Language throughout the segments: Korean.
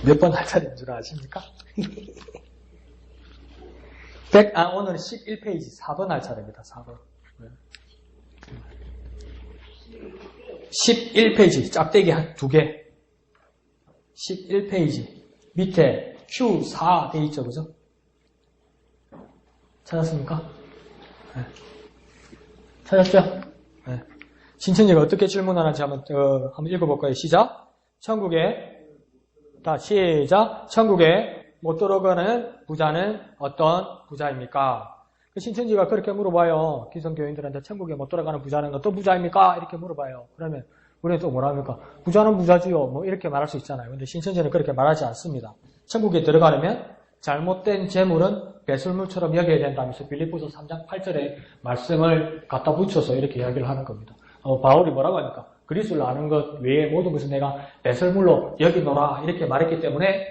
몇 번 할 차례인 줄 아십니까? 오늘은 11페이지 4번 할 차례입니다. 4번. 11페이지 짝대기 한 2개. 11페이지 밑에 Q4 돼 있죠, 그죠? 찾았습니까? 네. 찾았죠? 네. 신천지가 어떻게 질문하는지 한번 읽어볼까요? 시작. 천국에 못 들어가는 부자는 어떤 부자입니까? 신천지가 그렇게 물어봐요. 기성교인들한테 천국에 못 들어가는 부자는 어떤 부자입니까? 이렇게 물어봐요. 그러면 우리는 또 뭐라 합니까? 부자는 부자지요. 뭐 이렇게 말할 수 있잖아요. 근데 신천지는 그렇게 말하지 않습니다. 천국에 들어가려면 잘못된 재물은 배설물처럼 여겨야 된다면서 빌립보서 3장 8절에 말씀을 갖다 붙여서 이렇게 이야기를 하는 겁니다. 바울이 뭐라고 합니까? 그리스도를 아는 것 외에 모든 것을 내가 배설물로 여기노라 이렇게 말했기 때문에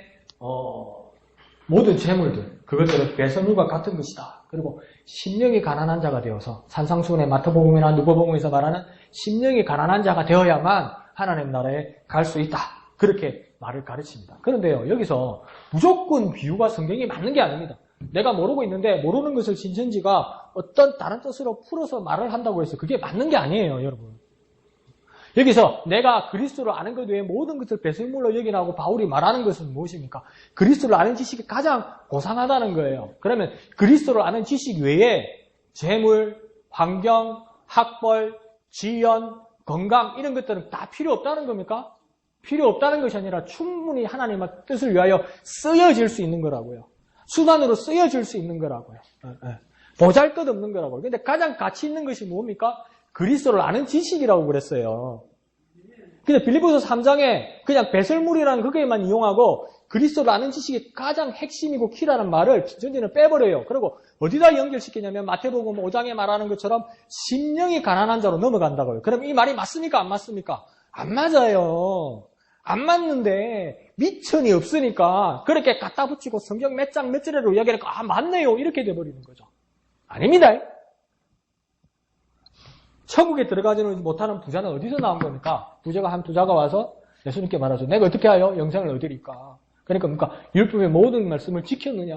모든 재물들 그것들은 배설물과 같은 것이다. 그리고 심령이 가난한 자가 되어서 산상수훈의 마태복음이나 누가복음에서 말하는 심령이 가난한 자가 되어야만 하나님 나라에 갈 수 있다. 그렇게 말을 가르칩니다. 그런데요, 여기서 무조건 비유가 성경이 맞는 게 아닙니다. 내가 모르고 있는데 모르는 것을 신천지가 어떤 다른 뜻으로 풀어서 말을 한다고 해서 그게 맞는 게 아니에요, 여러분. 여기서 내가 그리스도를 아는 것 외에 모든 것을 배설물로 여기라고 바울이 말하는 것은 무엇입니까? 그리스도를 아는 지식이 가장 고상하다는 거예요. 그러면 그리스도를 아는 지식 외에 재물, 환경, 학벌, 지연, 건강 이런 것들은 다 필요 없다는 겁니까? 필요 없다는 것이 아니라 충분히 하나님의 뜻을 위하여 쓰여질 수 있는 거라고요. 수단으로 쓰여질 수 있는 거라고요. 보잘것없는 거라고요. 근데 가장 가치 있는 것이 뭡니까? 그리스도를 아는 지식이라고 그랬어요. 근데 빌립보서 3장에 그냥 배설물이라는 그게만 이용하고 그리스도를 아는 지식이 가장 핵심이고 키라는 말을 신천지는 빼버려요. 그리고 어디다 연결시키냐면 마태복음 5장에 말하는 것처럼 심령이 가난한 자로 넘어간다고요. 그럼 이 말이 맞습니까? 안 맞습니까? 안 맞아요. 안 맞는데 미천이 없으니까 그렇게 갖다 붙이고 성경 몇 장 몇 절에로 이야기하니까 맞네요. 이렇게 돼버리는 거죠. 아닙니다. 천국에 들어가지는 못하는 부자는 어디서 나온 겁니까? 한 부자가 와서 예수님께 말하죠. 내가 어떻게 하여 영생을 얻으리까? 그러니까 율법의 모든 말씀을 지켰느냐?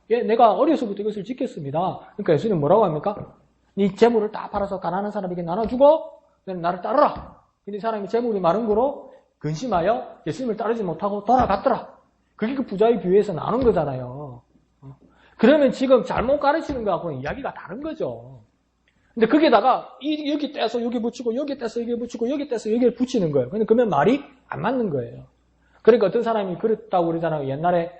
예, 내가 어려서부터 이것을 지켰습니다. 그러니까 예수님 뭐라고 합니까? 네 재물을 다 팔아서 가난한 사람에게 나눠주고 너는 나를 따르라. 근데 이 사람이 재물이 많은 거로 근심하여 예수님을 따르지 못하고 돌아갔더라. 그게 그 부자의 비유에서 나눈 거잖아요. 그러면 지금 잘못 가르치는 거하고는 이야기가 다른 거죠. 근데 거기에다가 여기 떼서 여기 붙이고 여기 떼서 여기 붙이고 여기 떼서 여기를 붙이는 거예요. 그러면 말이 안 맞는 거예요. 그러니까 어떤 사람이 그랬다고 그러잖아요. 옛날에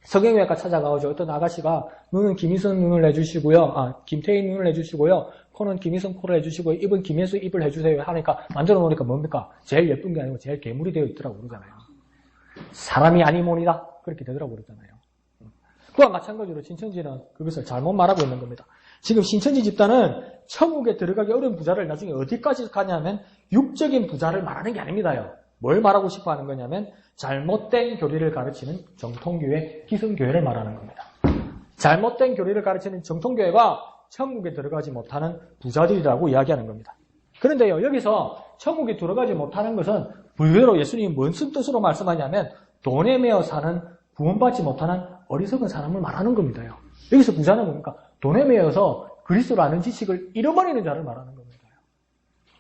성형외과 찾아가가지고 어떤 아가씨가 눈은 김희선 눈을 내주시고요. 김태희 눈을 내주시고요. 코는 김희선 코를 해주시고 입은 김혜수 입을 해주세요 하니까 만들어 놓으니까 뭡니까? 제일 예쁜 게 아니고 제일 괴물이 되어 있더라고 그러잖아요. 사람이 아니모니다 그렇게 되더라고 그러잖아요. 그와 마찬가지로 신천지는 그것을 잘못 말하고 있는 겁니다. 지금 신천지 집단은 천국에 들어가기 어려운 부자를 나중에 어디까지 가냐면 육적인 부자를 말하는 게 아닙니다요. 뭘 말하고 싶어 하는 거냐면 잘못된 교리를 가르치는 정통교회, 기성교회를 말하는 겁니다. 잘못된 교리를 가르치는 정통교회가 천국에 들어가지 못하는 부자들이라고 이야기하는 겁니다. 그런데요, 여기서 천국에 들어가지 못하는 것은 불교로 예수님이 무슨 뜻으로 말씀하냐면 돈에 매어 사는 구원받지 못하는 어리석은 사람을 말하는 겁니다. 여기서 부자는 뭡니까? 돈에 매여서 그리스도를 아는 지식을 잃어버리는 자를 말하는 겁니다.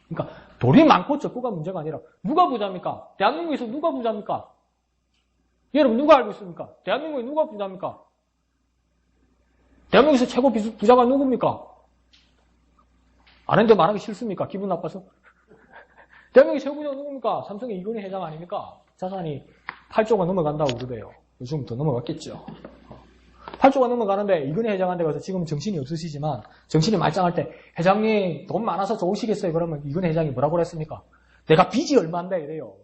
그러니까 돈이 많고 적고가 문제가 아니라 누가 부자입니까? 대한민국에서 누가 부자입니까? 여러분 누가 알고 있습니까? 대한민국에 누가 부자입니까? 대한민국에서 최고 부자가 누굽니까? 아는데 말하기 싫습니까? 기분 나빠서? 대한민국의 최고 부자가 누굽니까? 삼성의 이건희 회장 아닙니까? 자산이 8조가 넘어간다고 그러대요. 요즘부터 넘어갔겠죠. 8조가 넘어가는데 이건희 회장한테 가서 지금 정신이 없으시지만 정신이 말짱할 때 회장님 돈 많아서 좋으시겠어요? 그러면 이건희 회장이 뭐라고 그랬습니까? 내가 빚이 얼마인데 이래요.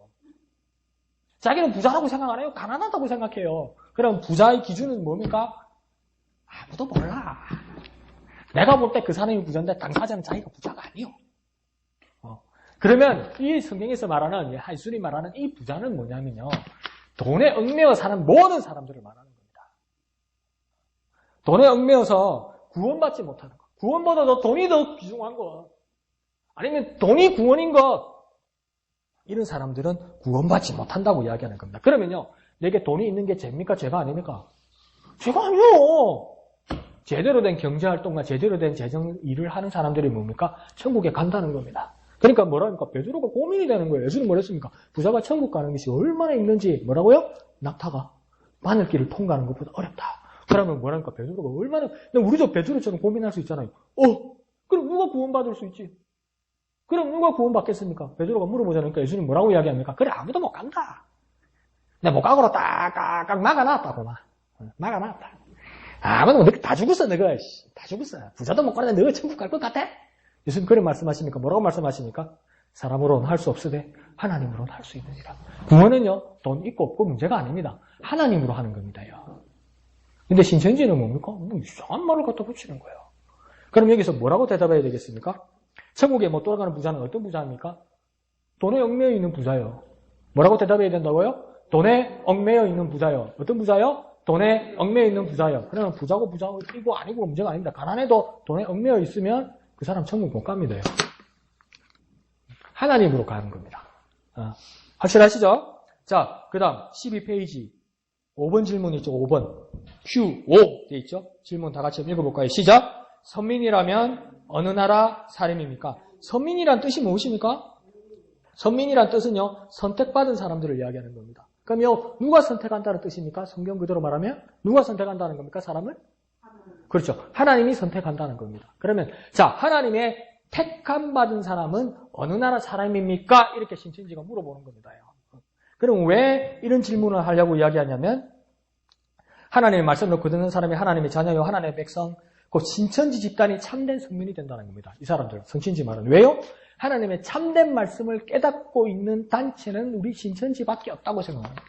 자기는 부자라고 생각 안 해요. 가난하다고 생각해요. 그럼 부자의 기준은 뭡니까? 아무도 몰라. 내가 볼 때 그 사람이 부자인데 당사자는 자기가 부자가 아니요. 그러면 이 성경에서 말하는 예수님이 말하는 이 부자는 뭐냐면요. 돈에 얽매여 사는 모든 사람들을 말하는 겁니다. 돈에 얽매여서 구원받지 못하는 것. 구원보다 더 돈이 더 귀중한 것. 아니면 돈이 구원인 것. 이런 사람들은 구원받지 못한다고 이야기하는 겁니다. 그러면요. 내게 돈이 있는 게 죄입니까? 죄가 아닙니까? 죄가 아니요. 제대로 된 경제활동과 제대로 된 재정 일을 하는 사람들이 뭡니까? 천국에 간다는 겁니다. 그러니까 뭐라니까? 베드로가 고민이 되는 거예요. 예수님 뭐랬습니까? 부자가 천국 가는 것이 얼마나 힘든지 뭐라고요? 낙타가 바늘길을 통과하는 것보다 어렵다. 그러면 뭐라니까? 베드로가 얼마나, 우리도 베드로처럼 고민할 수 있잖아요. 그럼 누가 구원받을 수 있지? 그럼 누가 구원받겠습니까? 베드로가 물어보자니까 예수님 뭐라고 이야기합니까? 그래, 아무도 못 간다. 내가 못 가고로 딱딱딱 막아놨다고 막아놨다. 아무도 너 다 죽었어, 너가. 다 죽었어. 부자도 못 가는데 너가 천국 갈 것 같아? 예수님 그래 말씀하십니까? 뭐라고 말씀하십니까? 사람으로는 할 수 없으되 하나님으로는 할 수 있느니라. 구원은요, 돈 있고 없고 문제가 아닙니다. 하나님으로 하는 겁니다요. 근데 신천지는 뭡니까? 뭐 이상한 말을 갖다 붙이는 거예요. 그럼 여기서 뭐라고 대답해야 되겠습니까? 천국에 못 돌아가는 부자는 어떤 부자입니까? 돈에 얽매여 있는 부자요. 뭐라고 대답해야 된다고요? 돈에 얽매여 있는 부자요. 어떤 부자요? 돈에 얽매여 있는 부자요. 그러면 부자고 부자이고 아니고 문제가 아닙니다. 가난해도 돈에 얽매여 있으면 그 사람 천국 못 갑니다. 하나님으로 가는 겁니다. 확실하시죠? 자, 그 다음 12페이지 5번 질문 있죠. 5번 Q5 돼 있죠. 질문 다 같이 읽어볼까요? 시작. 선민이라면 어느 나라 사람입니까? 선민이란 뜻이 무엇입니까? 선민이란 뜻은요, 선택받은 사람들을 이야기하는 겁니다. 그럼요, 누가 선택한다는 뜻입니까? 성경 그대로 말하면 누가 선택한다는 겁니까? 사람을? 그렇죠. 하나님이 선택한다는 겁니다. 그러면 자, 하나님의 택함 받은 사람은 어느 나라 사람입니까? 이렇게 신천지가 물어보는 겁니다. 그럼 왜 이런 질문을 하려고 이야기하냐면 하나님의 말씀을 거두는 사람이 하나님의 자녀요, 하나님의 백성, 그 신천지 집단이 참된 선민이 된다는 겁니다. 이 사람들, 성신지 말은. 왜요? 하나님의 참된 말씀을 깨닫고 있는 단체는 우리 신천지밖에 없다고 생각합니다.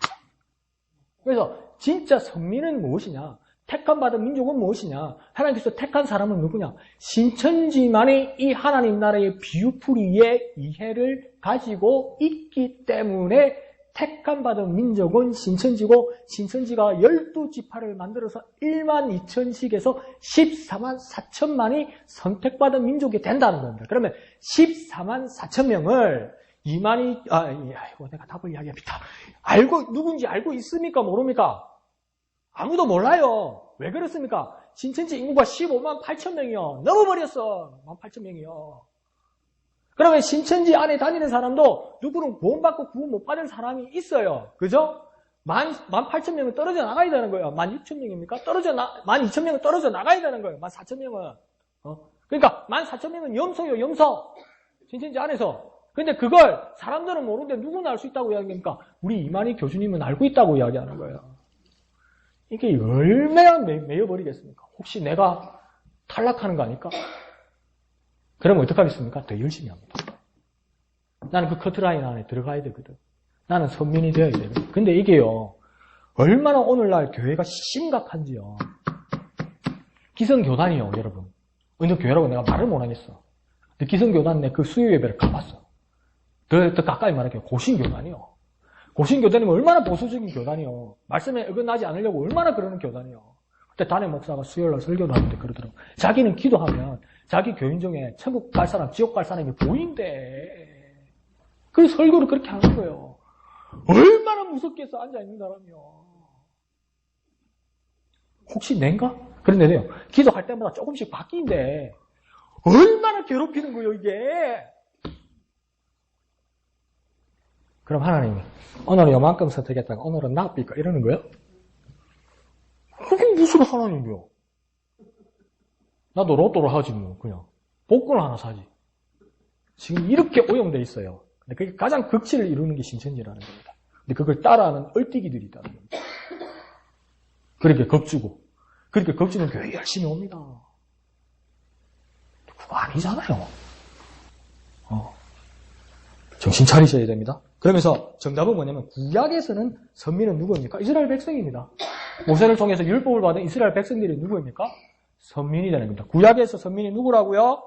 그래서 진짜 선민은 무엇이냐? 택함받은 민족은 무엇이냐? 하나님께서 택한 사람은 누구냐? 신천지만이 이 하나님 나라의 비유풀이의 이해를 가지고 있기 때문에 택함받은 민족은 신천지고, 신천지가 12지파를 만들어서 1만 2천씩에서 14만 4천만이 선택받은 민족이 된다는 겁니다. 그러면 14만 4천 명을 2만이, 이거 내가 답을 이야기합니다. 누군지 알고 있습니까? 모릅니까? 아무도 몰라요. 왜 그렇습니까? 신천지 인구가 15만 8천 명이요. 넘어버렸어. 1만 8천 명이요. 그러면 신천지 안에 다니는 사람도 누구는 구원받고 구원 못 받은 사람이 있어요. 그죠? 18,000명은 떨어져 나가야 되는 거예요. 16,000명입니까? 12,000명은 떨어져 나가야 되는 거예요. 14,000명은. 그러니까 14,000명은 염소요, 염소. 신천지 안에서. 근데 그걸 사람들은 모르는데 누구는 알 수 있다고 이야기합니까? 우리 이만희 교수님은 알고 있다고 이야기하는 거예요. 이게 얼마나 매여버리겠습니까? 혹시 내가 탈락하는 거 아닐까? 그러면 어떡하겠습니까? 더 열심히 합니다. 나는 그 커트라인 안에 들어가야 되거든. 나는 선민이 되어야 되거든. 근데 이게요, 얼마나 오늘날 교회가 심각한지요. 기성교단이요, 여러분. 어느 교회라고 내가 말을 못 하겠어. 근데 기성교단 내 그 수요 예배를 가봤어. 더 가까이 말할게요. 고신교단이요. 고신교단이면 얼마나 보수적인 교단이요. 말씀에 어긋나지 않으려고 얼마나 그러는 교단이요. 그때 담임 목사가 수요일날 설교를 하는데 그러더라고. 자기는 기도하면 자기 교인 중에 천국 갈 사람, 지옥 갈 사람이 보인대. 그 설교를 그렇게 하는 거예요. 얼마나 무섭겠어, 앉아있는 사람이요. 혹시 낸가? 그런데요, 기도할 때마다 조금씩 바뀐대. 얼마나 괴롭히는 거예요, 이게. 그럼 하나님이 오늘은 요만큼 선택했다가 오늘은 납니까? 이러는 거예요? 그게 무슨 하나님이요? 나도 로또를 하지 뭐 그냥 복권을 하나 사지. 지금 이렇게 오염돼 있어요. 근데 그게 가장 극치를 이루는 게 신천지라는 겁니다. 근데 그걸 따라하는 얼뛰기들이 있다는 겁니다. 그렇게 겁주고 그렇게 겁주는 교회 열심히 옵니다. 그거 아니잖아요. 정신 차리셔야 됩니다. 그러면서 정답은 뭐냐면 구약에서는 선민은 누구입니까? 이스라엘 백성입니다. 모세를 통해서 율법을 받은 이스라엘 백성들이 누구입니까? 선민이 되는 겁니다. 구약에서 선민이 누구라고요?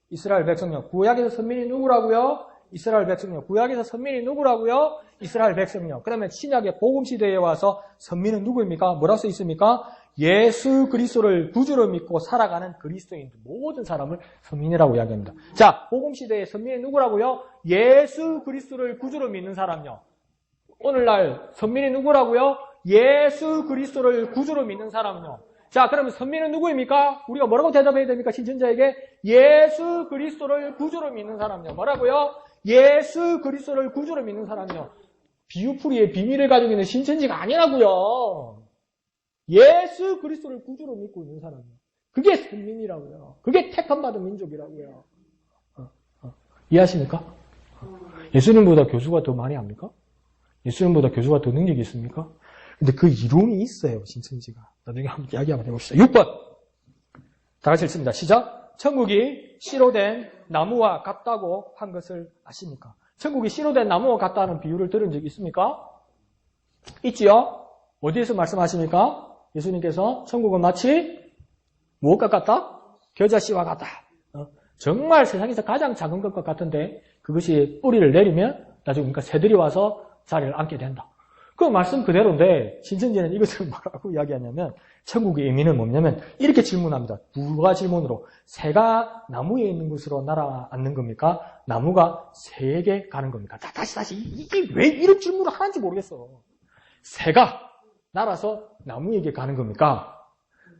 이스라엘 백성요. 구약에서 선민이 누구라고요? 이스라엘 백성요. 구약에서 선민이 누구라고요? 이스라엘 백성요. 그러면 신약의 복음 시대에 와서 선민은 누구입니까? 뭐라고 써 있습니까? 예수 그리스도를 구주로 믿고 살아가는 그리스도인 모든 사람을 선민이라고 이야기합니다. 자, 복음 시대의 선민이 누구라고요? 예수 그리스도를 구주로 믿는 사람요. 오늘날 선민이 누구라고요? 예수 그리스도를 구주로 믿는 사람은요. 자, 그러면 선민은 누구입니까? 우리가 뭐라고 대답해야 됩니까? 신천지에게 예수 그리스도를 구주로 믿는 사람은요. 뭐라고요? 예수 그리스도를 구주로 믿는 사람은요. 비유풀이의 비밀을 가지고 있는 신천지가 아니라고요. 예수 그리스도를 구주로 믿고 있는 사람이요. 그게 선민이라고요. 그게 택함받은 민족이라고요. 이해하십니까? 예수님보다 교수가 더 많이 합니까? 예수님보다 교수가 더 능력이 있습니까? 근데 그 이론이 있어요, 신천지가. 나중에 한번 이야기 한번 해봅시다. 6번. 다 같이 읽습니다. 시작. 천국이 씨로 된 나무와 같다고 한 것을 아십니까? 천국이 씨로 된 나무와 같다는 비유를 들은 적 있습니까? 있지요? 어디에서 말씀하십니까? 예수님께서 천국은 마치 무엇과 같다? 겨자씨와 같다. 정말 세상에서 가장 작은 것과 같은데 그것이 뿌리를 내리면 나중에 그러니까 새들이 와서 자리를 앉게 된다. 그 말씀 그대로인데 신천지는 이것을 뭐라고 이야기하냐면 천국의 의미는 뭐냐면 이렇게 질문합니다. 부가 질문으로 새가 나무에 있는 곳으로 날아앉는 겁니까? 나무가 새에게 가는 겁니까? 다시 이게 왜 이런 질문을 하는지 모르겠어. 새가 날아서 나무에게 가는 겁니까?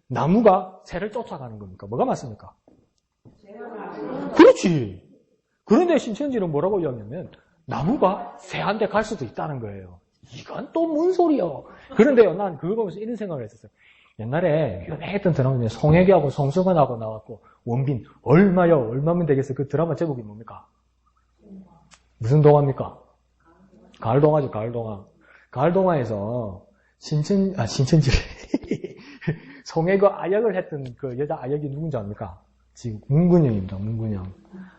나무가 새를 쫓아가는 겁니까? 뭐가 맞습니까? 그렇지. 그런데 신천지는 뭐라고 이야기하냐면 나무가 새한테 갈 수도 있다는 거예요. 이건 또 뭔 소리요? 그런데요, 난 그거 보면서 이런 생각을 했었어요. 옛날에 유명했던 드라마 중에 송혜교하고 송승헌하고 나왔고 원빈 얼마면 되겠어요? 그 드라마 제목이 뭡니까? 무슨 동화입니까? 가을동화죠, 가을동화. 가을동화에서 신천지 송혜교 아역을 했던 그 여자 아역이 누군지 압니까? 지금 문근영입니다.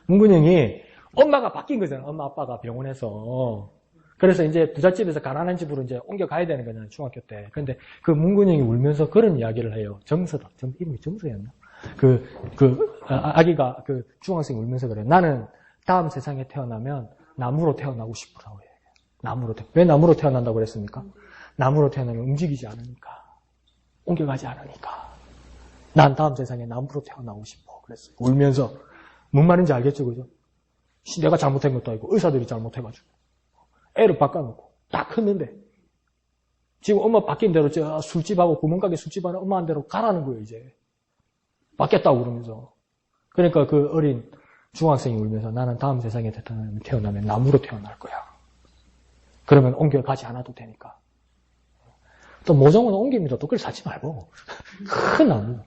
문근영이 엄마가 바뀐 거잖아요. 엄마 아빠가 병원에서. 그래서 이제 부잣집에서 가난한 집으로 이제 옮겨가야 되는 거잖아요. 중학교 때. 근데 그 문근영이 울면서 그런 이야기를 해요. 정서다. 이름이 정서였나? 아기가 그 중학생이 울면서 그래요. 나는 다음 세상에 태어나면 나무로 태어나고 싶으라고 해요. 왜 나무로 태어난다고 그랬습니까? 나무로 태어나면 움직이지 않으니까. 옮겨가지 않으니까. 난 다음 세상에 나무로 태어나고 싶어. 그랬어요. 울면서. 뭔 말인지 알겠죠, 그죠? 내가 잘못한 것도 아니고 의사들이 잘못해가지고. 애를 바꿔놓고 다 컸는데 지금 엄마 바뀐 대로 저 술집하고 구멍가게 술집하는 엄마 한 대로 가라는 거예요. 이제 바뀌었다고 그러면서. 그러니까 그 어린 중학생이 울면서 나는 다음 세상에 태어나면 나무로 태어날 거야. 그러면 옮겨가지 않아도 되니까. 또 모종은 옮깁니다. 또 그걸 사지 말고 큰 나무.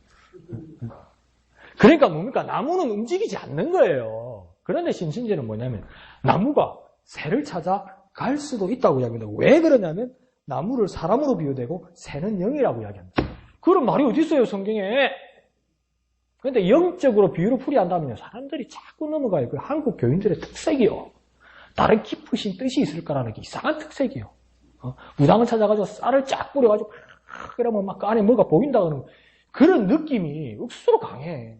그러니까 뭡니까? 나무는 움직이지 않는 거예요. 그런데 신천지는 뭐냐면 나무가 새를 찾아 갈 수도 있다고 이야기합니다. 왜 그러냐면 나무를 사람으로 비유되고 새는 영이라고 이야기합니다. 그런 말이 어디 있어요, 성경에? 그런데 영적으로 비유를 풀이한다면요, 사람들이 자꾸 넘어가요. 그 한국 교인들의 특색이요. 다른 깊으신 뜻이 있을 거라는 게 이상한 특색이요. 무당을 찾아가지고 쌀을 쫙 뿌려가지고 그러면 막 그 안에 뭐가 보인다 그러는 그런 느낌이 억수로 강해.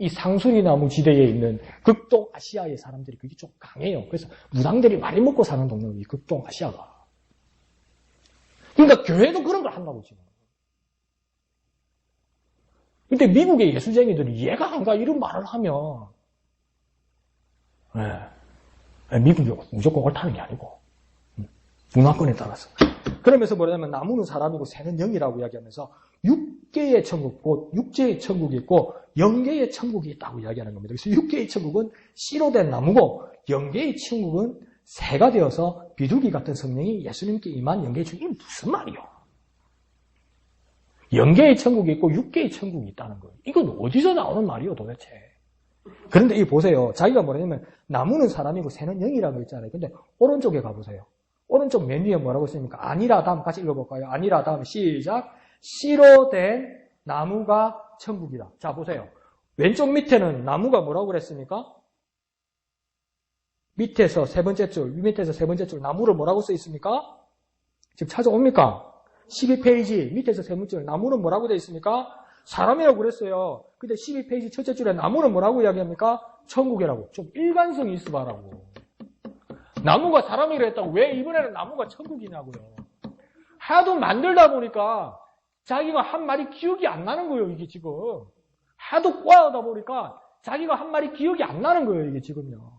이 상수리나무 지대에 있는 극동 아시아의 사람들이 그게 좀 강해요. 그래서 무당들이 많이 먹고 사는 동네예요, 이 극동 아시아가. 그러니까 교회도 그런 걸 한다고 지금. 근데 미국의 예수쟁이들이 이해가 안 가 이런 말을 하면 미국이 무조건 옳다는 게 아니고 문화권에 따라서. 그러면서 뭐냐면 나무는 사람이고 새는 영이라고 이야기하면서 육계의 천국, 곧 육체의 천국이 있고 영계의 천국이 있다고 이야기하는 겁니다. 그래서 육계의 천국은 씨로 된 나무고 영계의 천국은 새가 되어서 비둘기 같은 성령이 예수님께 임한 영계의 천국이 무슨 말이요? 영계의 천국이 있고 육계의 천국이 있다는 거예요. 이건 어디서 나오는 말이요 도대체? 그런데 이 보세요. 자기가 뭐냐면 나무는 사람이고 새는 영이라는 거 있잖아요. 근데 오른쪽에 가보세요. 오른쪽 맨 위에 뭐라고 쓰입니까? 아니라 다음 같이 읽어볼까요? 아니라 다음 시작. 씨로 된 나무가 천국이다. 자 보세요. 왼쪽 밑에는 나무가 뭐라고 그랬습니까? 밑에서 세 번째 줄, 밑에서 세 번째 줄 나무를 뭐라고 써 있습니까? 지금 찾아옵니까? 12페이지 밑에서 세 번째 줄 나무는 뭐라고 되어 있습니까? 사람이라고 그랬어요. 근데 12페이지 첫째 줄에 나무는 뭐라고 이야기합니까? 천국이라고. 좀 일관성이 있어 봐라고. 나무가 사람이라 했다고 왜 이번에는 나무가 천국이냐고요. 하도 만들다 보니까 자기가 한 말이 기억이 안 나는 거예요, 이게 지금. 하도 꼬아오다 보니까 자기가 한 말이 기억이 안 나는 거예요, 이게 지금요.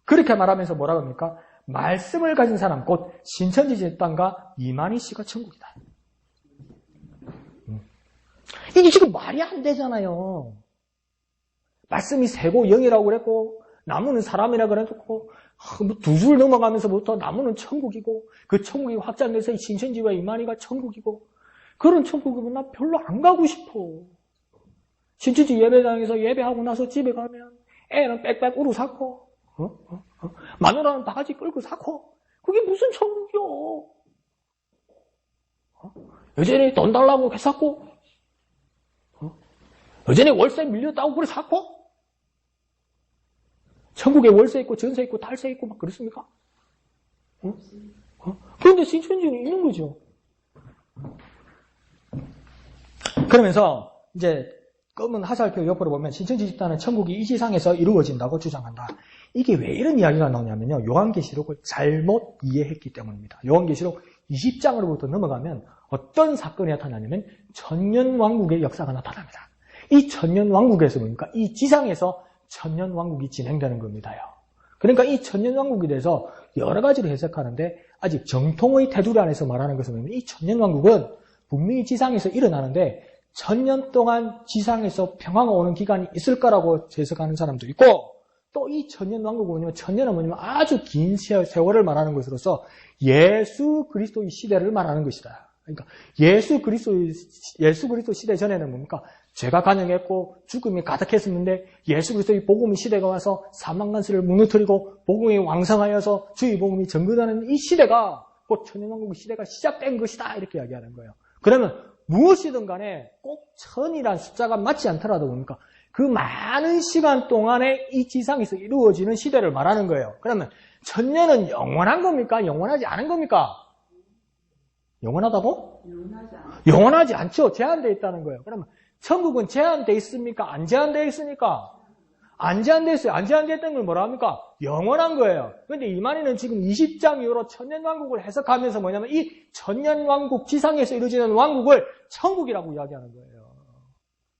그렇게 말하면서 뭐라고 합니까? 말씀을 가진 사람, 곧 신천지 집단과 이만희 씨가 천국이다. 이게 지금 말이 안 되잖아요. 말씀이 새고 영이라고 그랬고 나무는 사람이라고 그랬고 두 줄 넘어가면서부터 나무는 천국이고 그 천국이 확장돼서 신천지와 이만희가 천국이고 그런 천국이면 나 별로 안 가고 싶어. 신천지 예배당에서 예배하고 나서 집에 가면 애는 빽빽 우루 삭고 마누라는 바가지 끌고 삭고 그게 무슨 천국이요. 여전히 돈 달라고 했었고 여전히 월세 밀렸다고 그래 삭고 천국에 월세 있고 전세 있고 탈세 있고 막 그렇습니까? 그런데 신천지는 있는 거죠. 그러면서 이제 검은 하살표 옆으로 보면 신천지 집단은 천국이 이 지상에서 이루어진다고 주장한다. 이게 왜 이런 이야기가 나오냐면요. 요한계시록을 잘못 이해했기 때문입니다. 요한계시록 20장으로부터 넘어가면 어떤 사건이 나타나냐면 천년왕국의 역사가 나타납니다. 이 천년왕국에서 뭡니까? 이 지상에서 천년왕국이 진행되는 겁니다요. 그러니까 이 천년왕국에 대해서 여러 가지로 해석하는데 아직 정통의 테두리 안에서 말하는 것은 뭐냐면 이 천년왕국은 분명히 지상에서 일어나는데 천년 동안 지상에서 평화가 오는 기간이 있을 거라고 해석하는 사람도 있고 또 이 천년왕국은 뭐냐면 천년은 뭐냐면 아주 긴 세월을 말하는 것으로서 예수 그리스도의 시대를 말하는 것이다. 그러니까 예수 그리스도 시대 전에는 뭡니까? 죄가 간영했고 죽음이 가득했었는데 예수 그리스도의 복음의 시대가 와서 사망간수를 무너뜨리고 복음이 왕성하여서 주의 복음이 전거되는 이 시대가 곧 천년왕국의 시대가 시작된 것이다 이렇게 이야기하는 거예요. 그러면 무엇이든 간에 꼭 천이란 숫자가 맞지 않더라도 뭡니까? 그 많은 시간 동안에 이 지상에서 이루어지는 시대를 말하는 거예요. 그러면 천년은 영원한 겁니까? 영원하지 않은 겁니까? 영원하다고? 영원하지 않죠. 제한되어 있다는 거예요. 그러면 천국은 제한되어 있습니까? 안 제한되어 있습니까? 안 제한되어 있어요. 안 제한되어 있다는 걸 뭐라 합니까? 영원한 거예요. 그런데 이만희는 지금 20장 이후로 천년왕국을 해석하면서 뭐냐면 이 천년왕국 지상에서 이루어지는 왕국을 천국이라고 이야기하는 거예요.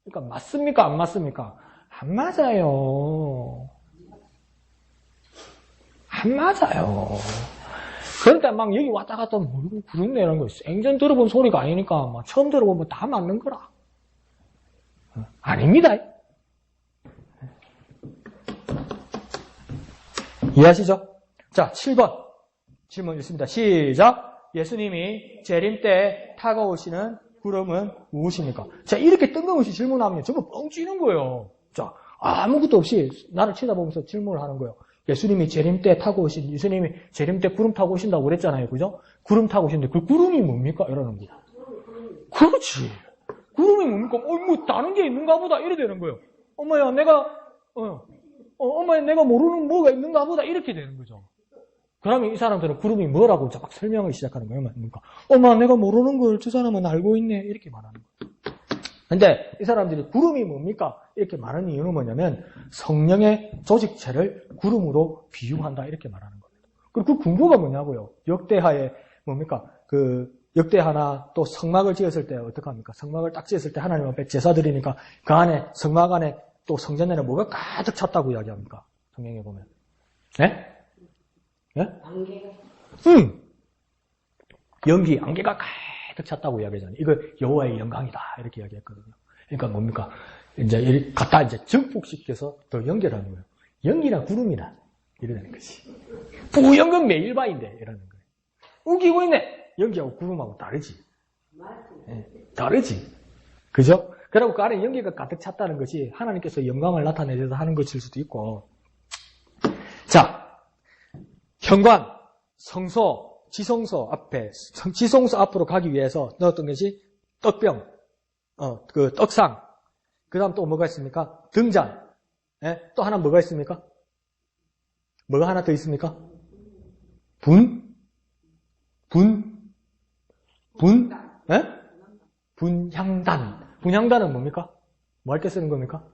그러니까 맞습니까? 안 맞습니까? 안 맞아요. 안 맞아요. 그러니까 막 여기 왔다 갔다 뭐 그렇네 이런 거 생전 들어본 소리가 아니니까 막 처음 들어보면 다 맞는 거라. 아닙니다. 이해하시죠? 자, 7번 질문 있습니다. 시작. 예수님이 재림 때 타고 오시는 구름은 무엇입니까? 자, 이렇게 뜬금없이 질문하면 전부 뻥치는 거예요. 자, 아무것도 없이 나를 쳐다보면서 질문을 하는 거예요. 예수님이 재림 때 구름 타고 오신다고 그랬잖아요. 그죠? 구름 타고 오시는데 그 구름이 뭡니까? 이러는 거예요. 그렇지. 구름이 뭡니까? 뭐 다른 게 있는가 보다 이래 되는 거예요. 엄마야 내가 모르는 뭐가 있는가 보다 이렇게 되는 거죠. 그러면 이 사람들은 구름이 뭐라고 막 설명을 시작하는 거예요. 뭡니까? 엄마 내가 모르는 걸 저 사람은 알고 있네 이렇게 말하는 거예요. 근데 이 사람들이 구름이 뭡니까? 이렇게 말하는 이유는 뭐냐면 성령의 조직체를 구름으로 비유한다 이렇게 말하는 겁니다. 그리고 그 근거가 뭐냐고요? 역대하에 뭡니까? 그 역대하나 또 성막을 지었을 때 어떡합니까? 성막을 딱 지었을 때 하나님 앞에 제사 드리니까 그 안에 성막 안에 또 성전 내에 뭐가 가득 찼다고 이야기합니까? 성경에 보면. 네? 예? 안개가. 연기, 안개가 가득 찼다고 이야기하잖아요. 이거 여호와의 영광이다 이렇게 이야기했거든요. 그러니까 뭡니까? 이제 갖다 이제 증폭시켜서 더 연결하는 거예요. 연기나 구름이나 이러는 것이. 뿌연 건 매일 바인데 이러는 거예요. 우기고 있네. 연기하고 구름하고 다르지. 네, 다르지. 그죠? 그리고 그 안에 연기가 가득 찼다는 것이 하나님께서 영광을 나타내셔서 하는 것일 수도 있고. 자, 현관, 성소, 지성소 앞에, 지성소 앞으로 가기 위해서 넣었던 것이 떡병, 그 떡상. 그 다음 또 뭐가 있습니까? 등잔. 예? 또 하나 뭐가 있습니까? 뭐가 하나 더 있습니까? 예? 분향단. 분향단은 뭡니까? 뭐 할 때 쓰는 겁니까?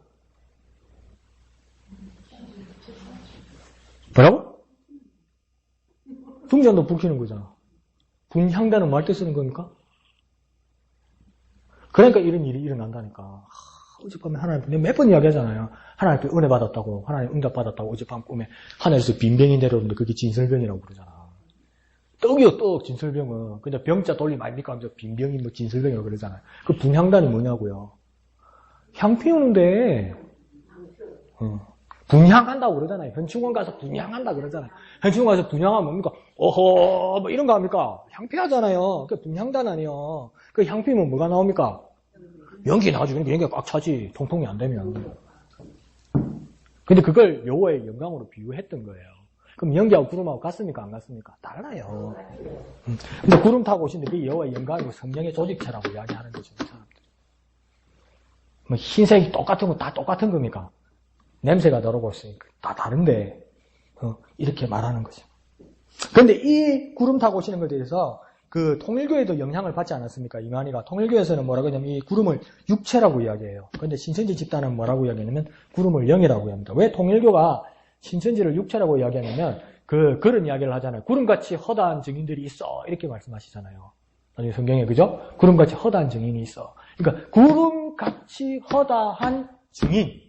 뭐라고? 등잔도 불키는 거잖아. 분향단은 뭐 할 때 쓰는 겁니까? 그러니까 이런 일이 일어난다니까. 어젯밤에 하나님, 몇 번 이야기하잖아요. 하나님께 은혜 받았다고, 하나님 응답 받았다고, 어젯밤 꿈에 하늘에서 빈병이 내려오는데 그게 진설병이라고 그러잖아. 떡이요, 떡, 진설병은. 근데 병자 돌림 아닙니까? 하면서 빈병이 뭐 진설병이라고 그러잖아요. 그 분향단이 뭐냐고요? 향 피우는데, 분향한다고 그러잖아요. 현충원 가서 분향한다 그러잖아요. 현충원 가서 분향하면 뭡니까? 어허, 뭐 이런 거 합니까? 향 피하잖아요. 그 분향단 아니요. 그 향 피우면 뭐가 나옵니까? 연기 나오죠. 그러니까 연기가 꽉 차지. 통통이 안 되면. 근데 그걸 여호와의 영광으로 비유했던 거예요. 그럼 연기하고 구름하고 같습니까? 안 같습니까? 달라요. 근데 구름 타고 오시는데 그게 여호와의 영광이고 성령의 조직체라고 이야기하는 거죠. 사람들. 뭐 흰색이 똑같은 거 다 똑같은 겁니까? 냄새가 다르고 있으니까 다 다른데 이렇게 말하는 거죠. 그런데 이 구름 타고 오시는 것에 대해서 그 통일교에도 영향을 받지 않았습니까? 이만희가. 통일교에서는 뭐라고 하냐면 이 구름을 육체라고 이야기해요. 그런데 신천지 집단은 뭐라고 이야기하냐면 구름을 영이라고 합니다. 왜 통일교가 신천지를 육체라고 이야기하냐면 그런 이야기를 하잖아요. 구름같이 허다한 증인들이 있어. 이렇게 말씀하시잖아요. 나중에 성경에 그죠? 구름같이 허다한 증인이 있어. 그러니까 구름같이 허다한 증인.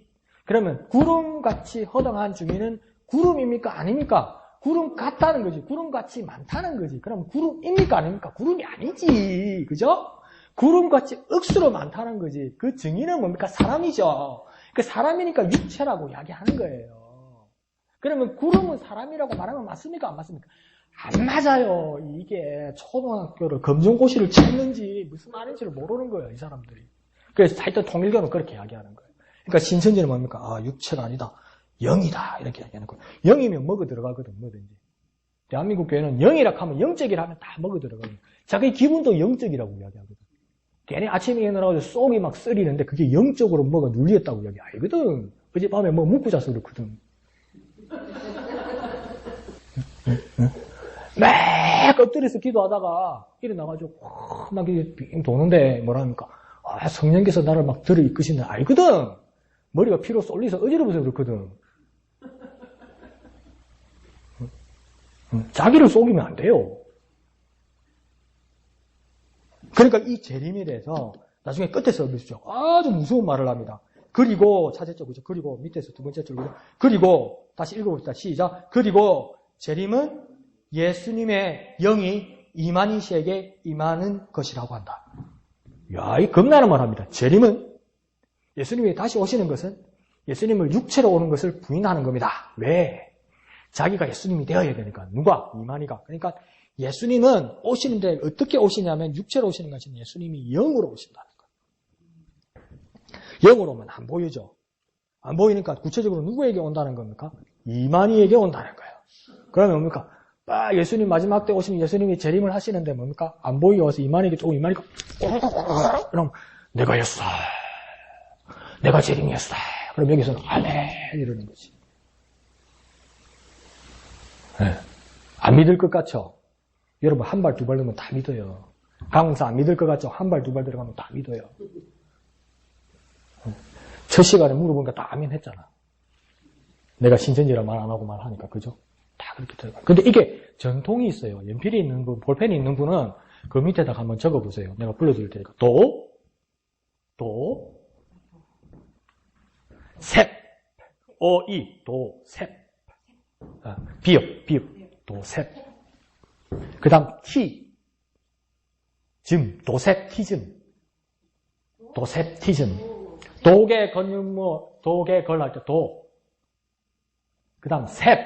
그러면 구름같이 허다한 증인은 구름입니까? 아닙니까? 구름 같다는 거지. 구름같이 많다는 거지. 그럼 구름입니까? 아닙니까? 구름이 아니지. 그죠? 구름같이 억수로 많다는 거지. 그 증인은 뭡니까? 사람이죠. 그 사람이니까 육체라고 이야기하는 거예요. 그러면 구름은 사람이라고 말하면 맞습니까? 안 맞습니까? 안 맞아요. 이게 초등학교를 검정고시를 쳤는지 무슨 말인지를 모르는 거예요. 이 사람들이. 그래서 하여튼 통일교는 그렇게 이야기하는 거예요. 그러니까 신천지는 뭡니까? 아, 육체가 아니다. 영이다. 이렇게 이야기하는 거예요. 영이면 먹어 들어가거든. 뭐든지. 대한민국 교회는 영이라 하면 영적이라 하면 다 먹어 들어가거든. 자기 기분도 영적이라고 이야기하거든. 괜히 아침에 일어나가지고 속이 막 쓰리는데 그게 영적으로 뭐가 눌렸다고 이야기 아니거든. 어젯밤에 뭐 묵고 자서 그렇거든. 막 엎드려서 기도하다가 일어나가지고 막 빙 도는데 뭐라 합니까? 아, 성령께서 나를 막 들어 이끄시는 알거든. 머리가 피로 쏠리서 어지러워서 그렇거든. 자기를 속이면 안 돼요. 그러니까 이 재림에 대해서 나중에 끝에서 보십시오. 아주 무서운 말을 합니다. 그리고 찾았죠, 그죠? 그리고 밑에서 두 번째 줄, 그죠? 그리고 다시 읽어봅시다. 시작. 그리고 재림은 예수님의 영이 이만희 씨에게 임하는 것이라고 한다. 야, 이 겁나는 말 합니다. 재림은 예수님이 다시 오시는 것은 예수님을 육체로 오는 것을 부인하는 겁니다. 왜? 자기가 예수님이 되어야 되니까. 누가? 이만희가. 그러니까 예수님은 오시는데 어떻게 오시냐면 육체로 오시는 것은 예수님이 영으로 오신다는 거예요. 영으로 오면 안 보이죠. 안 보이니까 구체적으로 누구에게 온다는 겁니까? 이만희에게 온다는 거예요. 그러면 뭡니까? 예수님 마지막 때 오시면 예수님이 재림을 하시는데 뭡니까? 안 보이게 와서 이만희에게 조금 이만희가 그럼 내가였어. 내가 재림이었어. 그럼 여기서는 아멘 이러는 거지. 네. 안 믿을 것 같죠? 여러분 한 발 두 발 들면 다 믿어요. 강사 안 믿을 것 같죠? 한 발 두 발 들어가면 다 믿어요. 첫 시간에 물어보니까 다 아멘 했잖아. 내가 신천지라 말 안 하고 말하니까 그죠? 다 그렇게 들어가. 근데 이게 전통이 있어요. 연필이 있는 분, 볼펜이 있는 분은 그 밑에다가 한번 적어보세요. 내가 불러드릴 테니까. 셉. 어이. 셉. 비읍. 셉. 그 다음, 도셉티즘. 독의 건유모, 독의 걸 할 때 그 다음, 셉.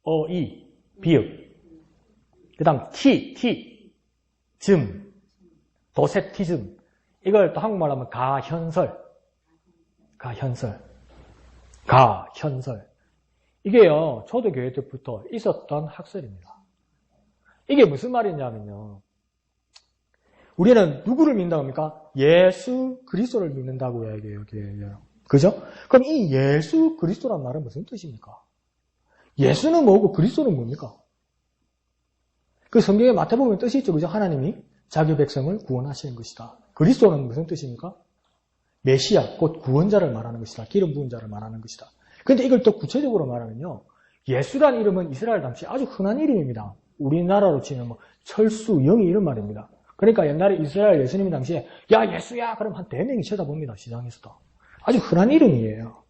어이. 비읍. 그 다음, 도셉티즘. 이걸 또 한국말로 하면 가현설. 이게요, 초대교회 때부터 있었던 학설입니다. 이게 무슨 말이냐면요. 우리는 누구를 믿는다고 합니까? 예수 그리스도를 믿는다고 얘기해요. 그죠? 그럼 이 예수 그리스도란 말은 무슨 뜻입니까? 예수는 뭐고 그리스도는 뭡니까? 그 성경에 마태복음 뜻이 있죠. 그죠? 하나님이 자기 백성을 구원하시는 것이다. 그리스도는 무슨 뜻입니까? 메시아, 곧 구원자를 말하는 것이다. 기름 부은 자를 말하는 것이다. 그런데 이걸 또 구체적으로 말하면요. 예수란 이름은 이스라엘 당시 아주 흔한 이름입니다. 우리나라로 치면 철수, 영이 이런 말입니다. 그러니까 옛날에 이스라엘 예수님 당시에 야 예수야 그럼 한 4명이 쳐다봅니다. 시장에서도. 아주 흔한 이름이에요.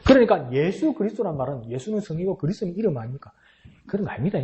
그러니까 예수 그리스도란 말은 예수는 성이고 그리스도는 이름 아닙니까? 그런 거 아닙니다.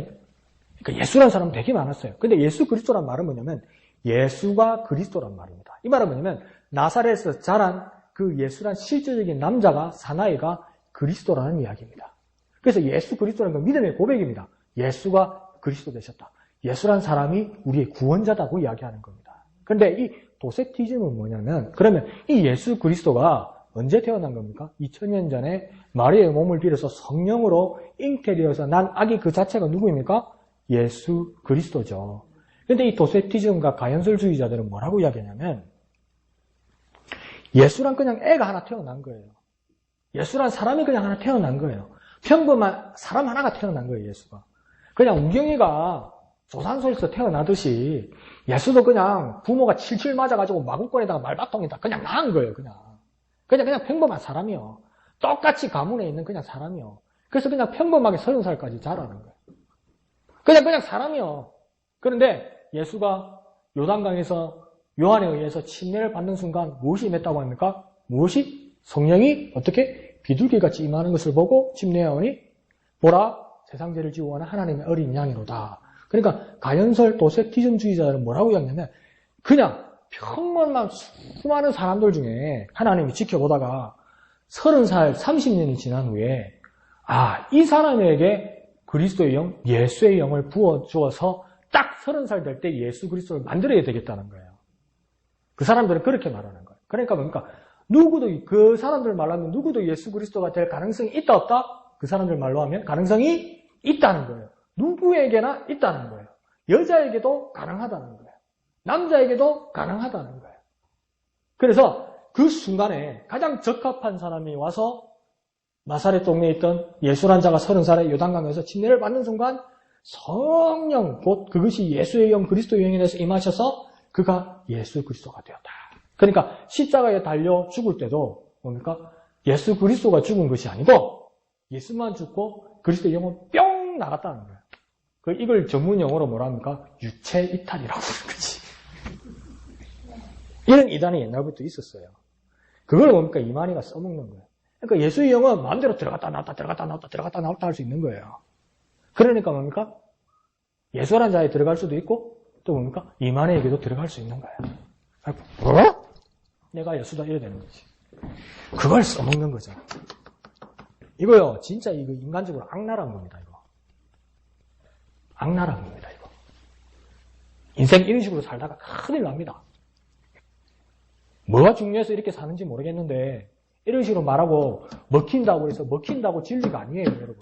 그러니까 예수란 사람은 되게 많았어요. 근데 예수 그리스도란 말은 뭐냐면 예수가 그리스도란 말입니다. 이 말은 뭐냐면 나사렛에서 자란 그 예수란 실제적인 남자가 사나이가 그리스도라는 이야기입니다. 그래서 예수 그리스도라는 건 믿음의 고백입니다. 예수가 그리스도 되셨다. 예수란 사람이 우리의 구원자다고 이야기하는 겁니다. 그런데 이 도세티즘은 뭐냐면 그러면 이 예수 그리스도가 언제 태어난 겁니까? 2000년 전에 마리아의 몸을 빌어서 성령으로 잉태되어서 난 아기 그 자체가 누구입니까? 예수 그리스도죠. 그런데 이 도세티즘과 가연설주의자들은 뭐라고 이야기하냐면 예수란 그냥 애가 하나 태어난 거예요. 예수란 사람이 그냥 하나 태어난 거예요. 평범한 사람 하나가 태어난 거예요, 예수가. 그냥 우경이가 조산소에서 태어나듯이 예수도 그냥 부모가 칠칠 맞아가지고 마구간에다가 말바통에다 그냥 낳은 거예요, 그냥 평범한 사람이요. 똑같이 가문에 있는 그냥 사람이요. 그래서 그냥 평범하게 30살까지 자라는 거예요. 그냥 사람이요. 그런데 예수가 요단강에서 요한에 의해서 침례를 받는 순간 무엇이 임했다고 합니까? 무엇이? 성령이 어떻게? 비둘기같이 임하는 것을 보고 침례하오니 보라 세상 죄를 지고 가는 하나님의 어린 양이로다. 그러니까 가연설 도세티즘주의자들은 뭐라고 이야기하냐면 그냥 평범한 수많은 사람들 중에 하나님이 지켜보다가 30살, 30년이 지난 후에 이 사람에게 그리스도의 영, 예수의 영을 부어주어서 딱 30살 될 때 예수 그리스도를 만들어야 되겠다는 거예요. 그 사람들은 그렇게 말하는 거예요. 그러니까 뭡니까? 그 사람들 말로 하면 누구도 예수 그리스도가 될 가능성이 있다 없다? 그 사람들 말로 하면 가능성이 있다는 거예요. 누구에게나 있다는 거예요. 여자에게도 가능하다는 거예요. 남자에게도 가능하다는 거예요. 그래서 그 순간에 가장 적합한 사람이 와서 나사렛 동네에 있던 예수란 자가 30살에 요단강에서 침례를 받는 순간 성령 곧 그것이 예수의 영 그리스도의 영에 대해서 임하셔서 그가 예수 그리스도가 되었다. 그러니까 십자가에 달려 죽을 때도 뭡니까? 예수 그리스도가 죽은 것이 아니고 예수만 죽고 그리스도의 영은 뿅 나갔다는 거예요. 이걸 전문 용어로 뭐라 합니까? 유체 이탈이라고 부르는 거지. 이런 이단이 옛날부터 있었어요. 그걸 뭡니까? 이만희가 써먹는 거예요. 그러니까 예수의 영은 마음대로 들어갔다 나왔다 들어갔다 나왔다 들어갔다 나왔다 할 수 있는 거예요. 그러니까 뭡니까? 예수라는 자에 들어갈 수도 있고 또 뭡니까? 이만희에게도 들어갈 수 있는 거예요. 내가 예수다 이래야 되는 거지. 그걸 써먹는 거죠. 이거요, 진짜 이거 인간적으로 악랄한 겁니다, 이거. 악랄한 겁니다, 이거. 인생 이런 식으로 살다가 큰일 납니다. 뭐가 중요해서 이렇게 사는지 모르겠는데, 이런 식으로 말하고, 먹힌다고 해서 먹힌다고 진리가 아니에요, 여러분.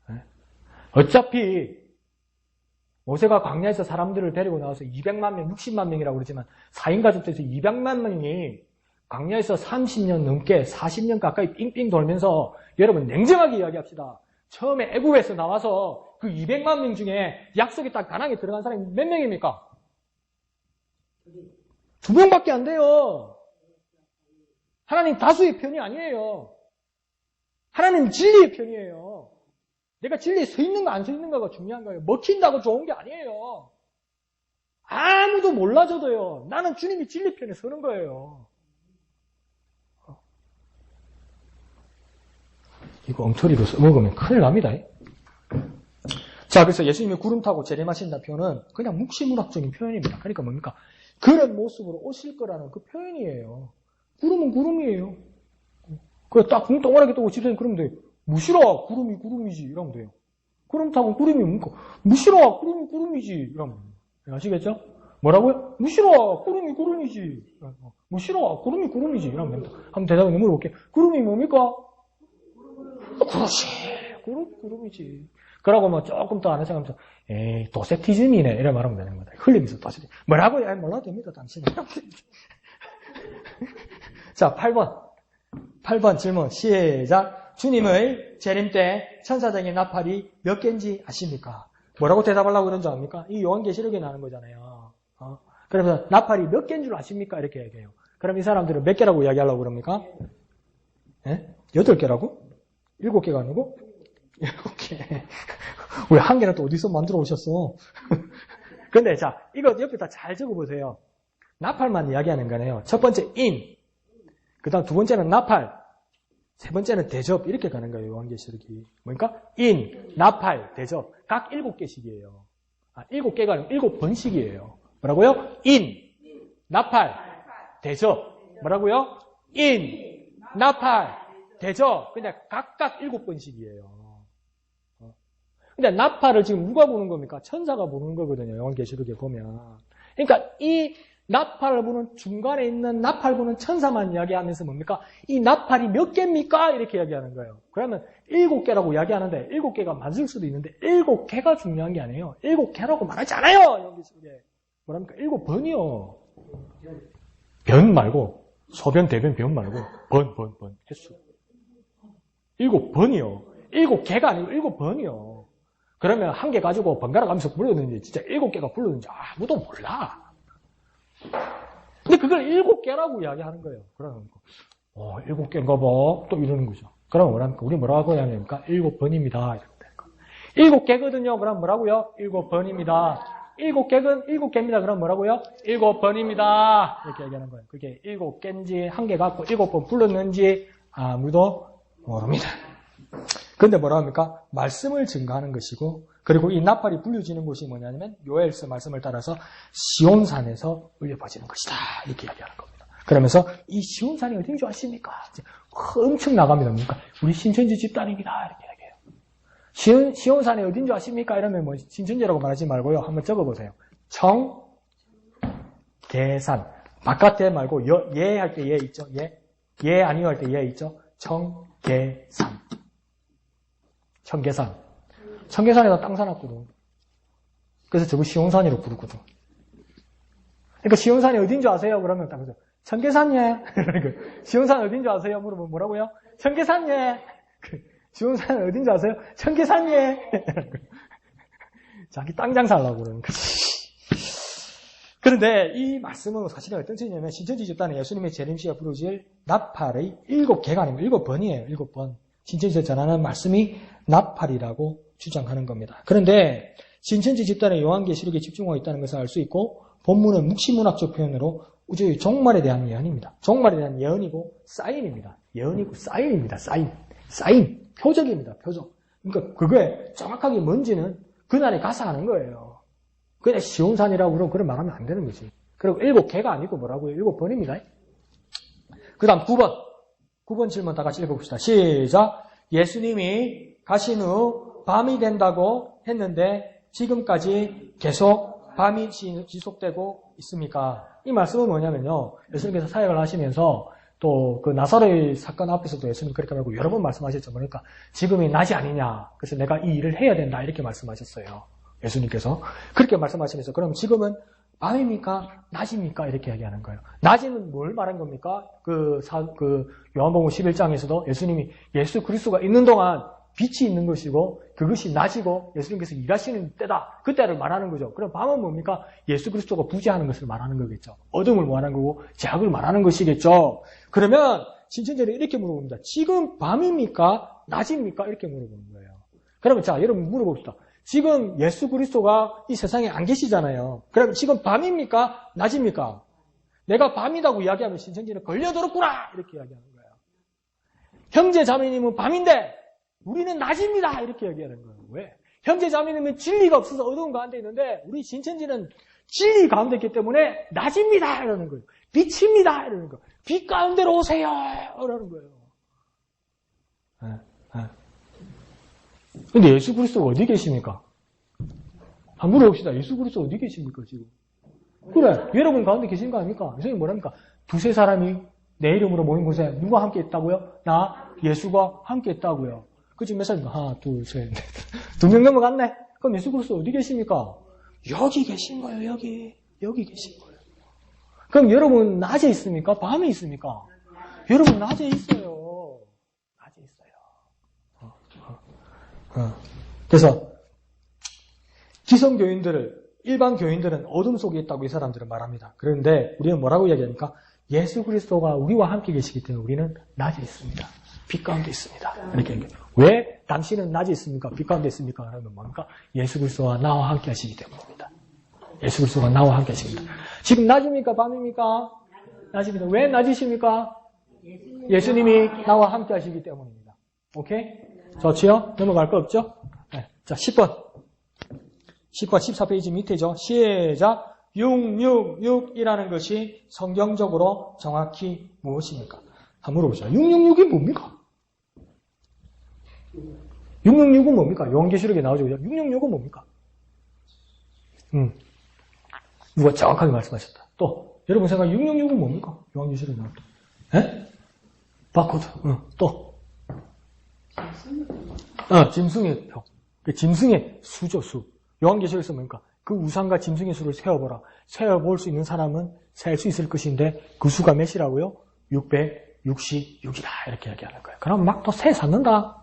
네? 어차피, 모세가 광야에서 사람들을 데리고 나와서 200만 명, 60만 명이라고 그러지만 4인 가족들에서 200만 명이 광야에서 30년 넘게 40년 가까이 삥삥 돌면서 여러분 냉정하게 이야기합시다. 처음에 애굽에서 나와서 그 200만 명 중에 약속의 땅 가나안에 들어간 사람이 몇 명입니까? 2명밖에 안 돼요. 하나님 다수의 편이 아니에요. 하나님 진리의 편이에요. 내가 진리에 서 있는가 안 서 있는가가 중요한 거예요. 먹힌다고 좋은 게 아니에요. 아무도 몰라줘도요. 나는 주님이 진리 편에 서는 거예요. 이거 엉터리로 써먹으면 큰일 납니다. 자, 그래서 예수님이 구름 타고 재림하신다는 표현은 그냥 묵시문학적인 표현입니다. 그러니까 뭡니까? 그런 모습으로 오실 거라는 그 표현이에요. 구름은 구름이에요. 그래, 딱 동그랗게 뜨고 집사님 그러면 돼요. 무시라, 구름이 구름이지. 이러면 돼요. 구름 타고 구름이 뭡니까? 무시라, 구름이 구름이지. 이러면 돼요. 아시겠죠? 뭐라고요? 무시라, 구름이 구름이지. 무시라, 구름이 구름이지. 이러면 됩니다. 한번 대답을 물어볼게요. 구름이 뭡니까? 그렇지. 구름이지. 그러고 뭐 조금 더 아는 생각하면서, 에이, 도세티즘이네. 이래 말하면 되는 겁니다. 흘리면서 도세티즘. 뭐라고요? 몰라도 됩니다, 당신은. 자, 8번 질문. 시작. 주님의 재림 때 천사적인 나팔이 몇 개인지 아십니까? 뭐라고 대답하려고 그런 줄 압니까? 이 요한계시록에 나오는 거잖아요. 그러면서 나팔이 몇 개인 줄 아십니까? 이렇게 얘기해요. 그럼 이 사람들은 몇 개라고 이야기하려고 그럽니까? 예? 8개라고? 7개가 아니고? 7개. 왜 한계는 또 어디서 만들어 오셨어? 근데 자, 이거 옆에다 잘 적어보세요. 나팔만 이야기하는 거네요. 첫 번째 인, 그 다음 두 번째는 나팔, 세 번째는 대접 이렇게 가는 거예요. 요한계시록이. 뭐니까? 인, 나팔, 대접 각 7개씩이에요. 7개가 아니고 7번씩이에요. 뭐라고요? 인, 나팔, 대접. 뭐라고요? 인, 나팔, 대접. 그냥 각각 7번씩이에요. 근데 나팔을 지금 누가 부는 겁니까? 천사가 부는 거거든요. 요한계시록에 보면. 그러니까 이 나팔을 부는 중간에 있는 나팔 부는 천사만 이야기하면서 뭡니까? 이 나팔이 몇 개입니까? 이렇게 이야기하는 거예요. 그러면 7개라고 이야기하는데 7개가 맞을 수도 있는데 7개가 중요한 게 아니에요. 7개라고 말하지 않아요. 요한계시록에. 뭐랍니까? 7번이요. 변 말고 소변, 대변, 변 말고 번 횟수. 7번이요. 7개가 아니고 7번이요. 그러면 한 개 가지고 번갈아 가면서 불렀는지 진짜 7개가 불렀는지 아무도 몰라. 근데 그걸 7개라고 이야기하는 거예요. 그러면 7개인가 봐. 또 이러는 거죠. 그러면 뭐랍니까? 우리 뭐라고 이야기합니까? 7번입니다. 7개거든요. 그럼 뭐라고요? 7번입니다. 7개입니다. 그럼 뭐라고요? 7번입니다. 이렇게 얘기하는 거예요. 그게 7개인지 한 개 갖고 7번 불렀는지 아무도 모릅니다. 근데 뭐라 합니까? 말씀을 증거하는 것이고, 그리고 이 나팔이 불려지는 곳이 뭐냐면 요엘서 말씀을 따라서 시온산에서 울려 퍼지는 것이다. 이렇게 이야기하는 겁니다. 그러면서 이 시온산이 어딘 줄 아십니까? 엄청 나갑니다. 뭡니까? 우리 신천지 집단입니다. 이렇게 이야기해요. 시온산이 어딘 줄 아십니까? 이러면 뭐 신천지라고 말하지 말고요. 한번 적어보세요. 청계산. 바깥에 말고 예 할 때 예 있죠? 예 아니요 할 때 예 있죠? 청계산. 청계산에다 땅 사놨거든. 그래서 저거 시온산이라고 부르거든. 그러니까 시온산이 어딘 줄 아세요? 그러면 딱 그래서 청계산예. 시온산 어딘 줄 아세요? 물어보면 뭐라고요? 청계산예. 시온산 어딘 줄 아세요? 청계산예. 자기 땅 장사하려고 그러는 거지. 그런데 이 말씀은 사실은 어떤 뜻이냐면 신천지 집단은 예수님의 재림시에 부르질 나팔의 7개가 아니고 7번이에요. 7번. 신천지에서 전하는 말씀이 나팔이라고 주장하는 겁니다. 그런데 신천지 집단의 요한계시록에 집중하고 있다는 것을 알 수 있고 본문은 묵시문학적 표현으로 우주의 종말에 대한 예언입니다. 종말에 대한 예언이고 사인입니다. 예언이고 사인입니다. 사인. 표적입니다. 표적. 그러니까 그거에 정확하게 뭔지는 그날에 가서 하는 거예요. 그냥 시온산이라고 그러면 그걸 말하면 안 되는 거지. 그리고 7개가 아니고 뭐라고요? 7번입니다. 그 다음 9번 질문 다 같이 읽어봅시다. 시작. 예수님이 가신 후 밤이 된다고 했는데 지금까지 계속 밤이 지속되고 있습니까? 이 말씀은 뭐냐면요. 예수님께서 사역을 하시면서 또 그 나사로의 사건 앞에서도 예수님 그렇게 말고 여러 번 말씀하셨죠. 그러니까 지금이 낮이 아니냐. 그래서 내가 이 일을 해야 된다. 이렇게 말씀하셨어요. 예수님께서. 그렇게 말씀하시면서 그럼 지금은 밤입니까? 낮입니까? 이렇게 얘기하는 거예요. 낮에는 뭘 말한 겁니까? 요한복음 11장에서도 예수님이 예수 그리스도가 있는 동안 빛이 있는 것이고 그것이 낮이고 예수님께서 일하시는 때다. 그 때를 말하는 거죠. 그럼 밤은 뭡니까? 예수 그리스도가 부재하는 것을 말하는 거겠죠. 어둠을 말하는 거고 제약을 말하는 것이겠죠. 그러면 신천지는 이렇게 물어봅니다. 지금 밤입니까? 낮입니까? 이렇게 물어보는 거예요. 그러면 자, 여러분 물어봅시다. 지금 예수 그리스도가 이 세상에 안 계시잖아요. 그럼 지금 밤입니까? 낮입니까? 내가 밤이라고 이야기하면 신천지는 걸려들었구나! 이렇게 이야기하는 거예요. 형제 자매님은 밤인데 우리는 낮입니다! 이렇게 이야기하는 거예요. 왜? 형제 자매님은 진리가 없어서 어두운 가운데 있는데 우리 신천지는 진리 가운데 있기 때문에 낮입니다! 이러는 거예요. 빛입니다! 이러는 거예요. 빛 가운데로 오세요! 이러는 거예요. 근데 예수 그리스도가 어디 계십니까? 한번 물어봅시다. 예수 그리스도 어디 계십니까, 지금? 그래, 여러분 가운데 계신 거 아닙니까? 예수님 뭐랍니까? 두세 사람이 내 이름으로 모인 곳에 누가 함께 있다고요? 나, 예수가 함께 있다고요. 그 지금 몇 살입니까? 하나, 둘, 셋, 넷. 2명 넘어갔네? 그럼 예수 그리스도 어디 계십니까? 여기 계신 거예요, 여기. 여기 계신 거예요. 그럼 여러분 낮에 있습니까? 밤에 있습니까? 여러분 낮에 있어요. 낮에 있어요. 그래서 일반 교인들은 어둠 속에 있다고 이 사람들은 말합니다. 그런데 우리는 뭐라고 이야기합니까? 예수 그리스도가 우리와 함께 계시기 때문에 우리는 낮에 있습니다. 빛 가운데 있습니다. 이렇게 얘기해요. 왜 당신은 낮에 있습니까? 빛 가운데 있습니까? 그러면 뭡니까? 예수 그리스도와 나와 함께 하시기 때문입니다. 예수 그리스도가 나와 함께 하십니다. 지금 낮입니까? 밤입니까? 낮입니다. 왜 낮이십니까? 예수님이 나와 함께 하시기 때문입니다. 오케이? 좋지요? 넘어갈 거 없죠? 네. 자, 10번. 10번 14페이지 밑에죠. 시작. 666이라는 것이 성경적으로 정확히 무엇입니까? 한번 물어보자. 666이 뭡니까? 666은 뭡니까? 요한계시록에 나오죠. 666은 뭡니까? 누가 정확하게 말씀하셨다. 또 여러분 생각 666은 뭡니까? 요한계시록에 나왔다. 예? 바코드. 또 짐승의 표. 그 짐승의 수죠, 수. 요한계시록에서 뭡니까? 그 우상과 짐승의 수를 세어보라. 세어볼 수 있는 사람은 셀 수 있을 것인데 그 수가 몇이라고요? 666이다. 이렇게 얘기하는 거예요. 그럼 막 또 세 샀는다.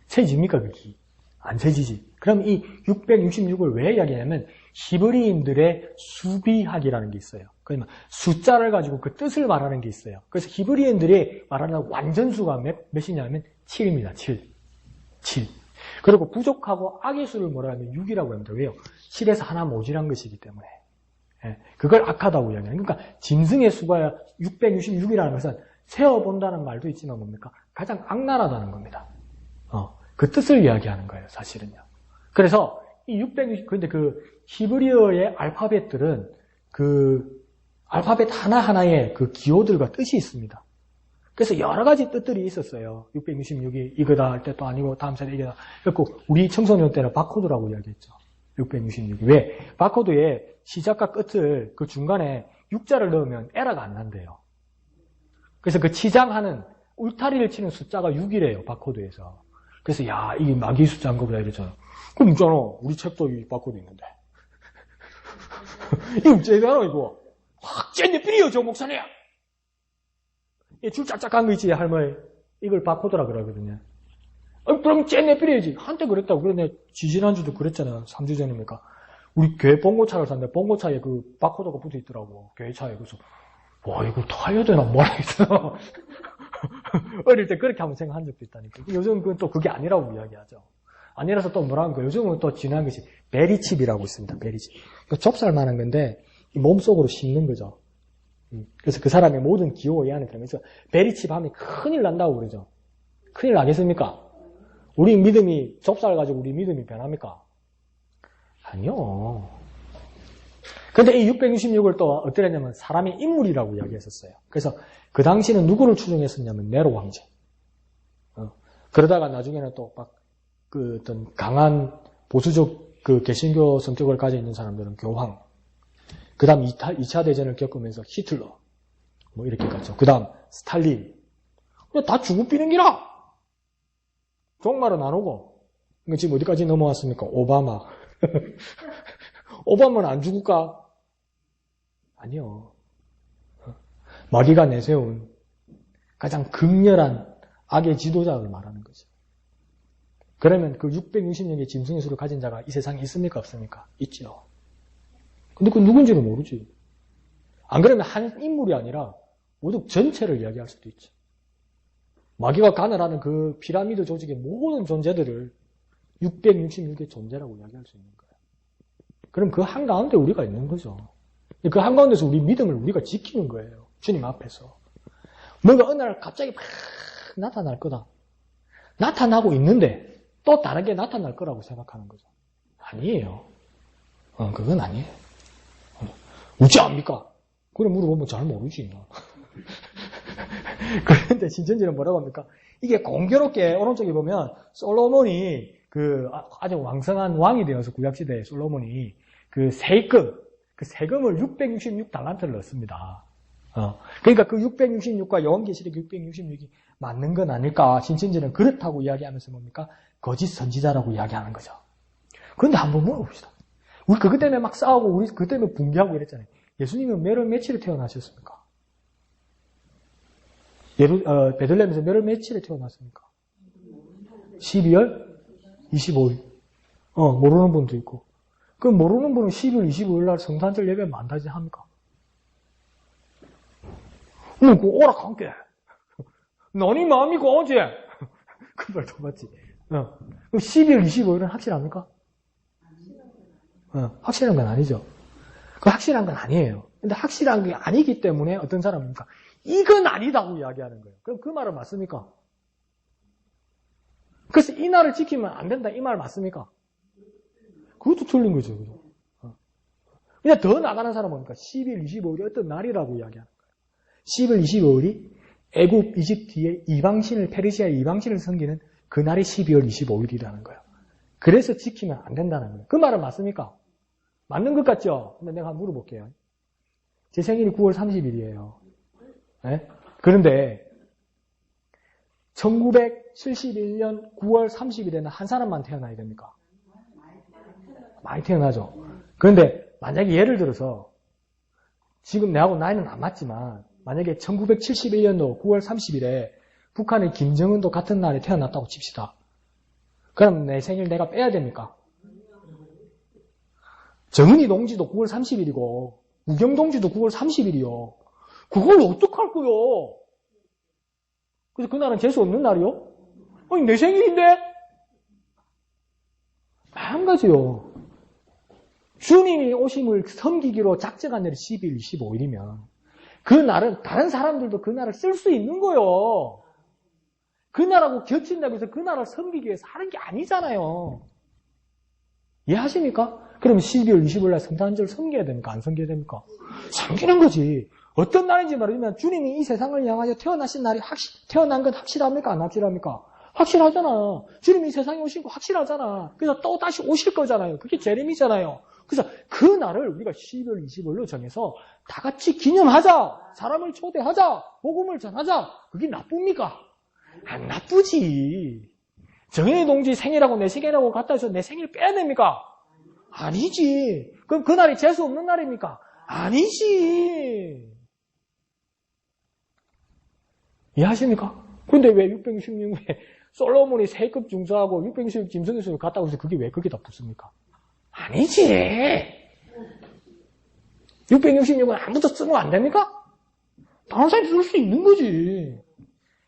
세집니까, 그게? 안 세지지. 그럼 이 666을 왜 이야기하냐면 히브리인들의 수비학이라는 게 있어요. 그러면 숫자를 가지고 그 뜻을 말하는 게 있어요. 그래서 히브리인들이 말하는 완전수가 몇이냐면 7입니다. 7. 그리고 부족하고 악의 수를 뭐라 하면 6이라고 합니다. 왜요? 7에서 하나 모자란 것이기 때문에. 그걸 악하다고 이야기해요. 그러니까 짐승의 수가 666이라는 것은 세어본다는 말도 있지만 뭡니까? 가장 악랄하다는 겁니다. 그 뜻을 이야기하는 거예요, 사실은요. 그래서 이 660, 근데 그 히브리어의 알파벳들은 그 알파벳 하나하나에 그 기호들과 뜻이 있습니다. 그래서 여러 가지 뜻들이 있었어요. 666이 이거다 할 때도 아니고 다음 차례 이거다. 그래서 우리 청소년 때는 바코드라고 이야기했죠. 666이. 왜? 바코드의 시작과 끝을 그 중간에 6자를 넣으면 에러가 안 난대요. 그래서 그 치장하는 울타리를 치는 숫자가 6이래요, 바코드에서. 그래서 야, 이게 마귀 숫자인 거보다 이러잖아. 그럼 있잖아. 우리 책도 이 바코드 있는데. 이거 어째잖아, 이거. 확 쟤네 뿌리요, 저 목사님. 이 줄 짝짝한 거 있지, 할머니. 이걸 바코드라 그러거든요. 그럼 쟤네 뿌려야지. 한때 그랬다고. 그런데 지지난주도 그랬잖아요. 3주 전입니까? 우리 교회 봉고차를 샀는데 봉고차에 그 바코드가 붙어 있더라고. 교회 차에. 그래서 와, 이거 타야 되나 뭐라 했어. 어릴 때 그렇게 한번 생각한 적도 있다니까. 요즘은 또 그게 아니라고 이야기하죠. 아니라서 또 뭐라는 거예요. 요즘은 또 진화한 것이 베리칩이라고 있습니다. 베리칩. 좁쌀만한 건데 몸속으로 심는 거죠. 그래서 그 사람의 모든 기호 이 안에 들어가면서 베리칩 하면 큰일 난다고 그러죠. 큰일 나겠습니까? 우리 믿음이 좁쌀 가지고 우리 믿음이 변합니까? 아니요. 근데 이 666을 또 어떻게 했냐면 사람의 인물이라고 이야기했었어요. 그래서 그 당시는 누구를 추종했었냐면 네로 황제. 그러다가 나중에는 또 막 그 어떤 강한 보수적 그 개신교 성격을 가지고 있는 사람들은 교황. 그 다음 2차 대전을 겪으면서 히틀러. 뭐 이렇게 갔죠. 그 다음 스탈린. 다 죽고 삐는 기라. 종말은 안 오고. 지금 어디까지 넘어왔습니까? 오바마. 오바마는 안 죽을까? 아니요. 마귀가 내세운 가장 극렬한 악의 지도자를 말하는 거죠. 그러면 그 666의 짐승의 수를 가진 자가 이 세상에 있습니까? 없습니까? 있죠. 근데 그 누군지는 모르지. 안 그러면 한 인물이 아니라 모두 전체를 이야기할 수도 있죠. 마귀가 가늘하는 그 피라미드 조직의 모든 존재들을 666의 존재라고 이야기할 수 있는 거예요. 그럼 그 한가운데 우리가 있는 거죠. 그 한가운데서 우리 믿음을 우리가 지키는 거예요. 주님 앞에서. 뭔가 어느 날 갑자기 막 나타날 거다. 나타나고 있는데 또 다르게 나타날 거라고 생각하는 거죠. 아니에요. 그건 아니에요. 어찌 압니까? 그래 물어보면 잘 모르지. 그런데 신천지는 뭐라고 합니까? 이게 공교롭게 오른쪽에 보면 솔로몬이 그 아주 왕성한 왕이 되어서 구약시대에 솔로몬이 그 세금을 666달란트를 넣습니다. 그러니까 그 666과 요한계시록 666이 맞는 건 아닐까? 신천지는 그렇다고 이야기하면서 뭡니까? 거짓 선지자라고 이야기하는 거죠. 그런데 한번 물어봅시다. 우리 그것 때문에 막 싸우고 우리 그것 때문에 붕괴하고 이랬잖아요. 예수님은 몇월 며칠에 태어나셨습니까? 베들레헴에서 몇월 며칠에 태어났습니까? 12월 25일. 모르는 분도 있고. 그 모르는 분은 12월 25일 날 성탄절 예배 만다지 합니까? 그 오락한게. 너니 마음이고 어제 그 말 더 맞지? 그럼 12월 25일은 확실합니까? 확실한 건 아니죠. 그 확실한 건 아니에요. 근데 확실한 게 아니기 때문에 어떤 사람입니까? 이건 아니다고 이야기하는 거예요. 그럼 그 말은 맞습니까? 그래서 이 날을 지키면 안 된다. 이 말 맞습니까? 그것도 틀린 거죠. 그죠? 그냥 더 나가는 사람은 뭡니까? 12월 25일이 어떤 날이라고 이야기하는 거예요. 12월 25일이 애굽 이집트의 이방신을, 페르시아의 이방신을 섬기는 그 날이 12월 25일이라는 거예요. 그래서 지키면 안 된다는 거예요. 그 말은 맞습니까? 맞는 것 같죠? 근데 내가 한번 물어볼게요. 제 생일이 9월 30일이에요. 네? 그런데 1971년 9월 30일에는 한 사람만 태어나야 됩니까? 많이 태어나죠. 그런데 만약에 예를 들어서 지금 내하고 나이는 안 맞지만 만약에 1971년도 9월 30일에 북한의 김정은도 같은 날에 태어났다고 칩시다. 그럼 내 생일 내가 빼야 됩니까? 정은이 동지도 9월 30일이고 우경 동지도 9월 30일이요. 그걸 어떡할 거요? 그래서 그날은 재수 없는 날이요? 아니 내 생일인데? 마찬가지요. 주님이 오심을 섬기기로 작정한 날이 12일 25일이면 그 날은 다른 사람들도 그 날을 쓸 수 있는 거요. 그 날하고 겹친다고 해서 그 날을 섬기기 위해서 하는 게 아니잖아요. 이해하십니까? 그럼 12월 25일 날 성탄절 섬겨야 됩니까? 안 섬겨야 됩니까? 섬기는 거지. 어떤 날인지 말하자면 주님이 이 세상을 향하여 태어나신 날이 태어난 건 확실합니까? 안 확실합니까? 확실하잖아. 주님이 이 세상에 오신 거 확실하잖아. 그래서 또 다시 오실 거잖아요. 그게 재림이잖아요. 그래서 그 날을 우리가 12월 25일로 정해서 다 같이 기념하자. 사람을 초대하자. 복음을 전하자. 그게 나쁩니까? 안 나쁘지. 정현이 동지 생일하고 내 생일하고 갖다 해서 내 생일 빼야 됩니까? 아니지. 그럼 그 날이 재수 없는 날입니까? 아니지. 이해하십니까? 근데 왜 666에 솔로몬이 세급 중사하고 666 짐승에서 갔다고 해서 그게 왜 거기다 붙습니까? 아니지. 666은 아무도 쓰면 안 됩니까? 다른 사람이 쓸 수 있는 거지.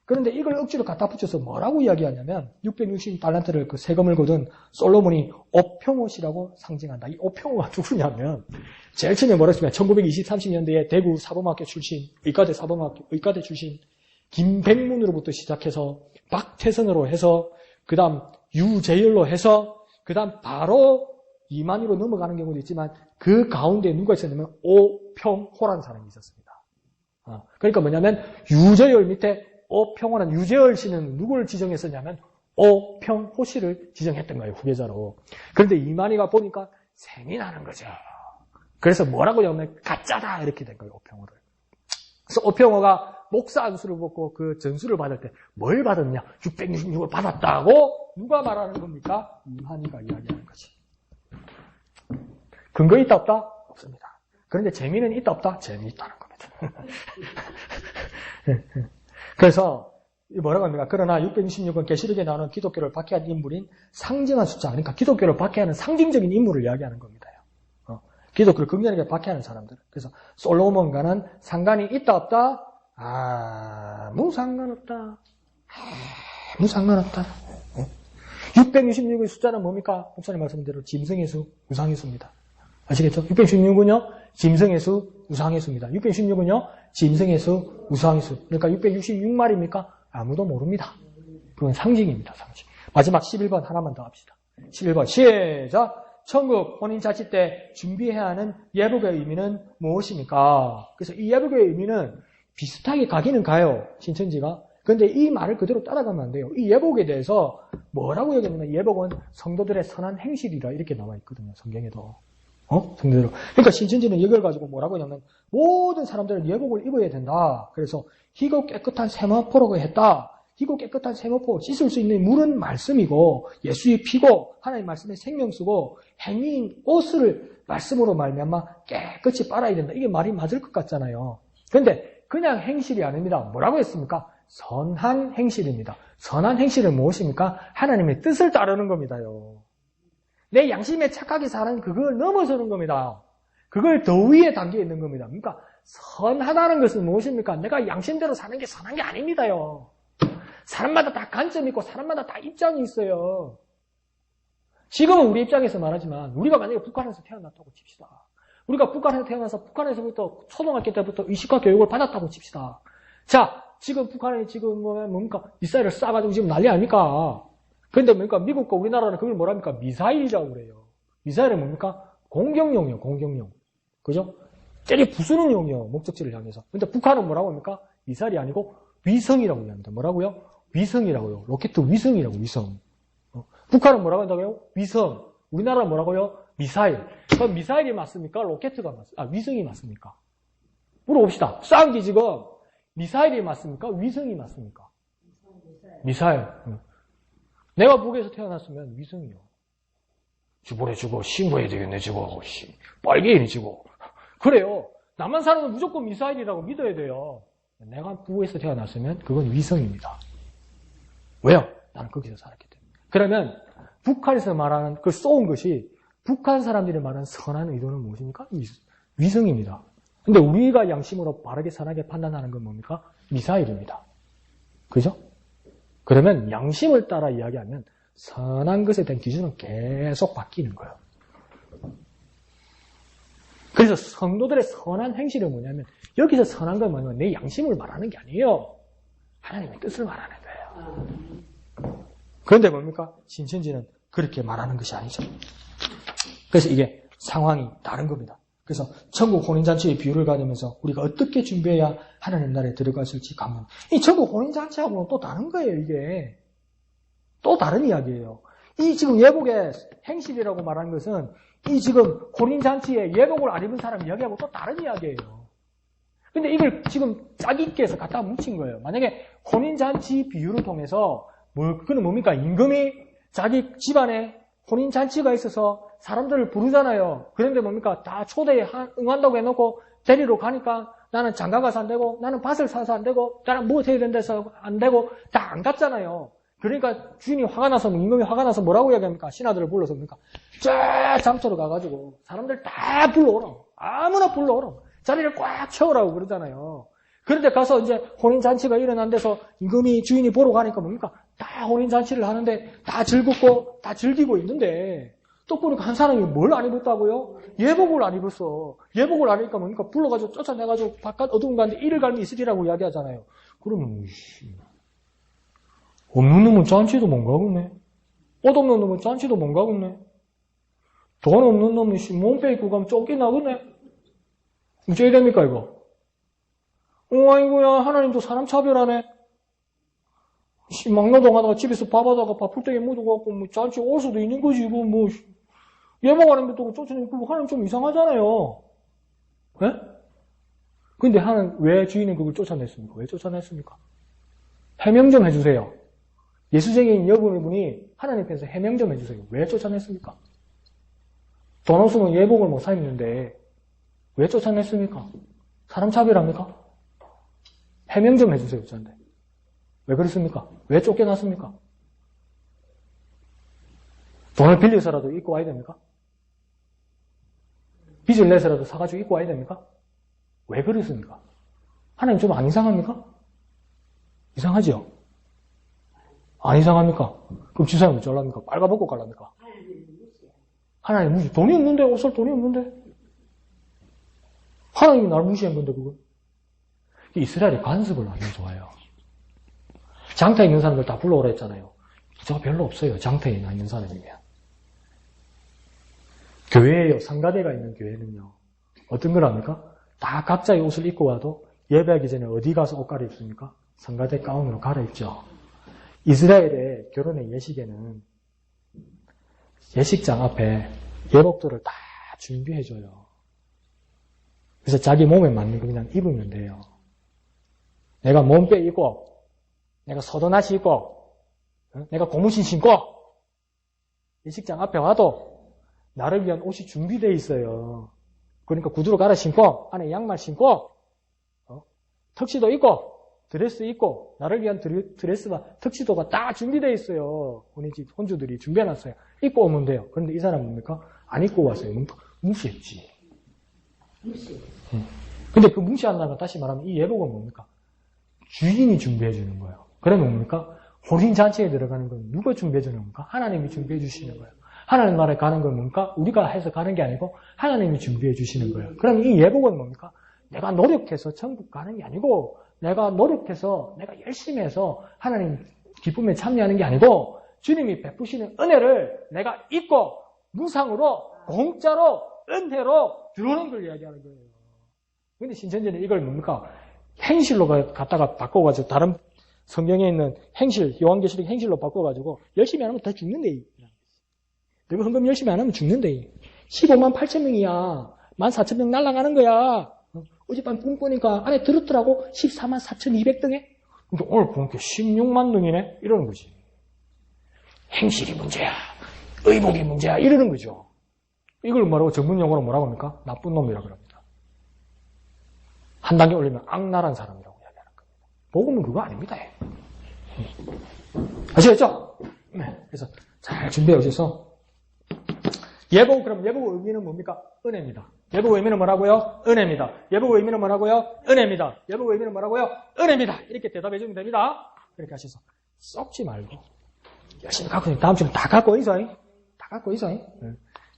그런데 이걸 억지로 갖다 붙여서 뭐라고 이야기하냐면 660달란트를 그 세금을 거둔 솔로몬이 오평옷이라고 상징한다. 이 오평호가 누구냐면 제일 처음에 뭐라 했습니까? 1920, 30년대에 대구 사범학교 출신, 의과대 출신 김백문으로부터 시작해서 박태선으로 해서 그 다음 유재열로 해서 그 다음 바로 이만희로 넘어가는 경우도 있지만 그 가운데 누가 있었냐면 오평호라는 사람이 있었습니다. 그러니까 뭐냐면 유재열 밑에 오평호라는 유재열 씨는 누구를 지정했었냐면 오평호 씨를 지정했던 거예요. 후계자로. 그런데 이만희가 보니까 셈이 나는 거죠. 그래서 뭐라고 하냐면 가짜다 이렇게 된 거예요. 오평호를. 그래서 오평호가 목사 안수를 받고 그 전수를 받을 때 뭘 받았냐? 666을 받았다고 누가 말하는 겁니까? 이만희가 이야기하는 거지. 근거 있다 없다? 없습니다. 그런데 재미는 있다 없다? 재미있다는 겁니다. 그래서 뭐라고 합니까? 그러나 666은 계시록에 나오는 기독교를 박해한 인물인 상징한 숫자, 그러니까 기독교를 박해하는 상징적인 인물을 이야기하는 겁니다. 기독교를 극렬하게 박해하는 사람들. 그래서 솔로몬과는 상관이 있다 없다? 아무 상관없다. 아무 상관없다. 666의 숫자는 뭡니까? 목사님 말씀대로 짐승의 수, 우상의 수입니다. 아시겠죠? 666은요, 짐승의 수, 우상의 수입니다. 616은요, 짐승의 수, 우상의 수. 그러니까 666마리입니까? 아무도 모릅니다. 그건 상징입니다, 상징. 마지막 11번 하나만 더 합시다. 11번, 시작! 천국 혼인자치 때 준비해야 하는 예복의 의미는 무엇입니까? 그래서 이 예복의 의미는 비슷하게 가기는 가요, 신천지가. 그런데 이 말을 그대로 따라가면 안 돼요. 이 예복에 대해서 뭐라고 얘기하냐면 예복은 성도들의 선한 행실이라 이렇게 나와 있거든요, 성경에도. 성도들. 그러니까 신천지는 이걸 가지고 뭐라고 하냐면 모든 사람들은 예복을 입어야 된다. 그래서 희고 깨끗한 세마포라고 했다. 희고 깨끗한 세마포, 씻을 수 있는 물은 말씀이고 예수의 피고 하나님의 말씀에 생명수고 행위인 옷을 말씀으로 말미암아 깨끗이 빨아야 된다. 이게 말이 맞을 것 같잖아요. 그런데 그냥 행실이 아닙니다. 뭐라고 했습니까? 선한 행실입니다. 선한 행실은 무엇입니까? 하나님의 뜻을 따르는 겁니다요. 내 양심에 착하게 사는 그걸 넘어서는 겁니다. 그걸 더 위에 담겨 있는 겁니다. 그러니까 선하다는 것은 무엇입니까? 내가 양심대로 사는 게 선한 게 아닙니다요. 사람마다 다 관점이 있고 사람마다 다 입장이 있어요. 지금은 우리 입장에서 말하지만 우리가 만약에 북한에서 태어났다고 칩시다. 우리가 북한에서 태어나서 북한에서부터 초등학교 때부터 의식화 교육을 받았다고 칩시다. 자, 지금 북한이 지금 뭡니까? 미사일을 쏴가지고 지금 난리 아닙니까? 근데 뭡니까? 미국과 우리나라는 그걸 뭐랍니까? 미사일이라고 그래요. 미사일은 뭡니까? 공격용이요, 공격용. 그죠? 때려 부수는 용이요, 목적지를 향해서. 근데 북한은 뭐라고 합니까? 미사일이 아니고 위성이라고 합니다. 뭐라고요? 위성이라고요. 로켓 위성이라고, 위성. 북한은 뭐라고 한다고요? 위성. 우리나라는 뭐라고요? 미사일. 그럼 미사일이 맞습니까? 로켓가 맞습니까? 위성이 맞습니까? 물어봅시다. 싼 게 지금 미사일이 맞습니까? 위성이 맞습니까? 미사일. 내가 북에서 태어났으면 위성이요. 주보래 주고 신고해야 되겠네 주고 빨개이네 주고. 그래요. 남한 사람은 무조건 미사일이라고 믿어야 돼요. 내가 북에서 태어났으면 그건 위성입니다. 왜요? 나는 거기서 살았기 때문에. 그러면 북한에서 말하는 그 쏘은 것이 북한 사람들이 말하는 선한 의도는 무엇입니까? 위성입니다. 근데 우리가 양심으로 바르게 선하게 판단하는 건 뭡니까? 미사일입니다. 그죠? 그러면 양심을 따라 이야기하면 선한 것에 대한 기준은 계속 바뀌는 거예요. 그래서 성도들의 선한 행실은 뭐냐면 여기서 선한 건 뭐냐면 내 양심을 말하는 게 아니에요. 하나님의 뜻을 말하는 거예요. 그런데 뭡니까? 신천지는 그렇게 말하는 것이 아니죠. 그래서 이게 상황이 다른 겁니다. 그래서 천국 혼인잔치의 비유를 가지면서 우리가 어떻게 준비해야 하나님 나라에 들어갔을지 가면 이 천국 혼인잔치하고는 또 다른 거예요. 이게 또 다른 이야기예요. 이 지금 예복의 행실이라고 말하는 것은 이 지금 혼인잔치에 예복을 안 입은 사람 이야기하고 또 다른 이야기예요. 근데 이걸 지금 짜깁기 해서 갖다 뭉친 거예요. 만약에 혼인잔치 비유를 통해서 그건 뭡니까? 임금이 자기 집안에 혼인잔치가 있어서 사람들을 부르잖아요. 그런데 뭡니까? 다 초대에 응한다고 해놓고 데리러 가니까 나는 장가 가서 안 되고 나는 밭을 사서 안 되고 나는 뭐 해야 된다서 안 되고 다 안 갔잖아요. 그러니까 주인이 화가 나서 임금이 화가 나서 뭐라고 이야기합니까? 신하들을 불러서 뭡니까? 쫙 장터로 가가지고 사람들 다 불러오라. 아무나 불러오라. 자리를 꽉 채우라고 그러잖아요. 그런데 가서 이제 혼인잔치가 일어난 데서 임금이 주인이 보러 가니까 뭡니까? 다 혼인잔치를 하는데 다 즐겁고 다 즐기고 있는데 또 보니까 한 사람이 뭘 안 입었다고요? 예복을 안 입었어. 예복을 안 입으니까 뭡니까? 불러가지고 쫓아내가지고 바깥 어두운 가운데 이를 갈미 있으리라고 이야기하잖아요. 그러면 없는 놈은 잔치도 못 가겠네. 옷 없는 놈은 잔치도 못 가겠네. 돈 없는 놈은 몸빼 입고 가면 쫓겨나겠네. 어째야 됩니까 이거? 아이고야 하나님도 사람 차별하네. 막노동하다가 집에서 밥하다가 밥풀떼기 묻어갖고 뭐 잔치 올 수도 있는 거지. 이거 뭐 예복 안 입었다고 쫓아내고 하나님 좀 이상하잖아요. 예? 근데 하나님 왜 주인은 그걸 쫓아냈습니까? 왜 쫓아냈습니까? 해명 좀 해주세요. 예수쟁이인 여러분이 하나님 앞에서 해명 좀 해주세요. 왜 쫓아냈습니까? 돈 없으면 예복을 못 사 입는데 왜 쫓아냈습니까? 사람 차별합니까? 해명 좀 해주세요. 저한테. 왜 그렇습니까? 왜 쫓겨났습니까? 돈을 빌려서라도 입고 와야 됩니까? 빚을 내서라도 사가지고 입고 와야 됩니까? 왜 그렇습니까? 하나님 좀 안 이상합니까? 이상하죠? 안 이상합니까? 그럼 지사님 어쩌랍니까? 빨가벗고 갈랍니까? 하나님 무시. 돈이 없는데, 옷을 돈이 없는데. 하나님이 나를 무시한 건데, 그거. 이스라엘이 관습을 안 좋아해요. 장터에 있는 사람들 다 불러오라 했잖아요. 저거 별로 없어요. 장터에 있는 사람이면. 교회에요. 성가대가 있는 교회는요. 어떤 걸 합니까? 다 각자의 옷을 입고 와도 예배하기 전에 어디 가서 옷 갈아입습니까? 성가대 가운으로 갈아입죠. 이스라엘의 결혼의 예식에는 예식장 앞에 예복들을 다 준비해줘요. 그래서 자기 몸에 맞는 거 그냥 입으면 돼요. 내가 몸빼 입고, 내가 서도나시 입고, 내가 고무신 신고, 예식장 앞에 와도 나를 위한 옷이 준비되어 있어요. 그러니까 구두로 갈아 신고, 안에 양말 신고, 턱시도 입고, 드레스 입고, 나를 위한 드레스와 턱시도가 다 준비되어 있어요. 혼주들이 준비해놨어요. 입고 오면 돼요. 그런데 이 사람은 뭡니까? 안 입고 왔어요. 무시했지. 근데 그 무시한다는 건 다시 말하면 이 예복은 뭡니까? 주인이 준비해주는 거예요. 그러면 뭡니까? 혼인잔치에 들어가는 건 누가 준비해 주는 겁니까? 하나님이 준비해 주시는 거예요. 하나님 나라에 가는 건 뭡니까? 우리가 해서 가는 게 아니고 하나님이 준비해 주시는 거예요. 그럼 이 예복은 뭡니까? 내가 노력해서 천국 가는 게 아니고 내가 노력해서 내가 열심히 해서 하나님 기쁨에 참여하는 게 아니고 주님이 베푸시는 은혜를 내가 입고 무상으로 공짜로 은혜로 들어오는 걸 이야기하는 거예요. 근데 신천지는 이걸 뭡니까? 행실로 갖다가 바꿔가지고 다른 성경에 있는 행실, 요한계시록 행실로 바꿔가지고 열심히 안 하면 다 죽는데. 너가 헌금 열심히 안 하면 죽는데. 15만 8천 명이야. 14,000명 날아가는 거야. 어젯밤 꿈 꾸니까 안에 들었더라고. 14만 4,200등에. 근데 오늘 보니까 16만 등이네. 이러는 거지. 행실이 문제야. 의복이 문제야. 이러는 거죠. 이걸 뭐라고 전문용어로 뭐라고 합니까? 나쁜 놈이라고 합니다. 한 단계 올리면 악랄한 사람이라고 이야기하는 겁니다. 복음은 그거 아닙니다. 아시겠죠? 네. 그래서 잘 준비해 오셔서 예복, 그럼 예복의 의미는 뭡니까? 은혜입니다. 예복의 의미는 뭐라고요? 은혜입니다. 예복의 의미는 뭐라고요? 은혜입니다. 예복의 의미는 뭐라고요? 은혜입니다. 이렇게 대답해 주면 됩니다. 그렇게 하셔서 썩지 말고 열심히 갖고 다음 주는 다 갖고 있어. 다 갖고 있어.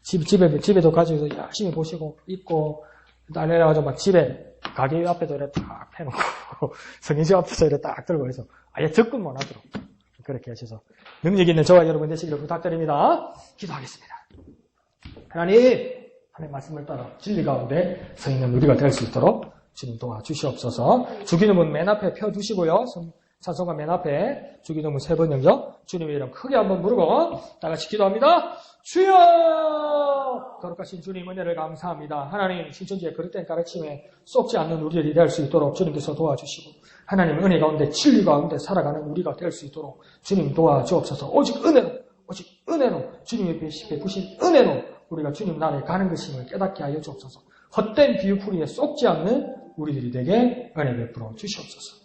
집에도 가지고 열심히 보시고 입고 날려가지고 막 집에 가게 앞에도 이렇게 딱 해놓고 성인지 앞에서 이렇게 딱 들고 해서 아예 접근만 하도록 그렇게 하셔서 능력 있는 저와 여러분 되시기를 부탁드립니다. 기도하겠습니다. 하나님 말씀을 따라 진리 가운데 서 있는 우리가 될 수 있도록 주님 도와주시옵소서. 주기도문 맨 앞에 펴두시고요. 찬송가 맨 앞에 주기도문 3번 연결 주님의 이름 크게 한번 부르고 다 같이 기도합니다. 주여! 거룩하신 주님 은혜를 감사합니다. 하나님 신천지의 그릇된 가르침에 쏙지 않는 우리들이 될 수 있도록 주님께서 도와주시고 하나님 은혜 가운데 진리 가운데 살아가는 우리가 될 수 있도록 주님 도와주옵소서. 오직 은혜로 주님이 베푸신 은혜로 우리가 주님 나라에 가는 것임을 깨닫게 하여 주옵소서. 헛된 비유풀이에 쏙지 않는 우리들이 되게 은혜 베풀어 주시옵소서.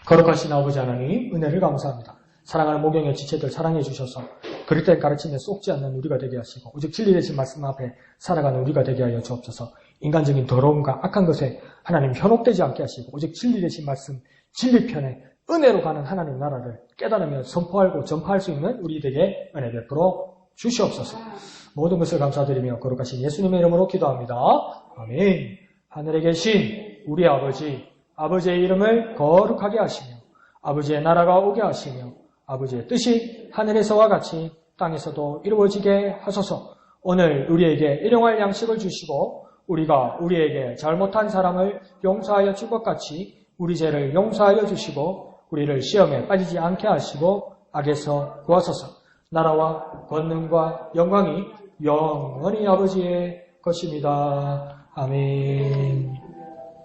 거룩하신 아버지 하나님 은혜를 감사합니다. 사랑하는 모경의 지체들 사랑해 주셔서 그릇된 가르침에 쏙지 않는 우리가 되게 하시고 오직 진리 되신 말씀 앞에 살아가는 우리가 되게 하여 주옵소서. 인간적인 더러움과 악한 것에 하나님 현혹되지 않게 하시고 오직 진리 되신 말씀 진리편에 은혜로 가는 하나님 나라를 깨달으며 선포하고 전파할 수 있는 우리에게 은혜 베풀어 주시옵소서. 모든 것을 감사드리며 거룩하신 예수님의 이름으로 기도합니다. 아멘. 하늘에 계신 우리 아버지의 이름을 거룩하게 하시며 아버지의 나라가 오게 하시며 아버지의 뜻이 하늘에서와 같이 땅에서도 이루어지게 하소서. 오늘 우리에게 일용할 양식을 주시고 우리가 우리에게 잘못한 사람을 용서하여 줄 것 같이 우리 죄를 용서하여 주시고 우리를 시험에 빠지지 않게 하시고 악에서 구하소서. 나라와 권능과 영광이 영원히 아버지의 것입니다. 아멘.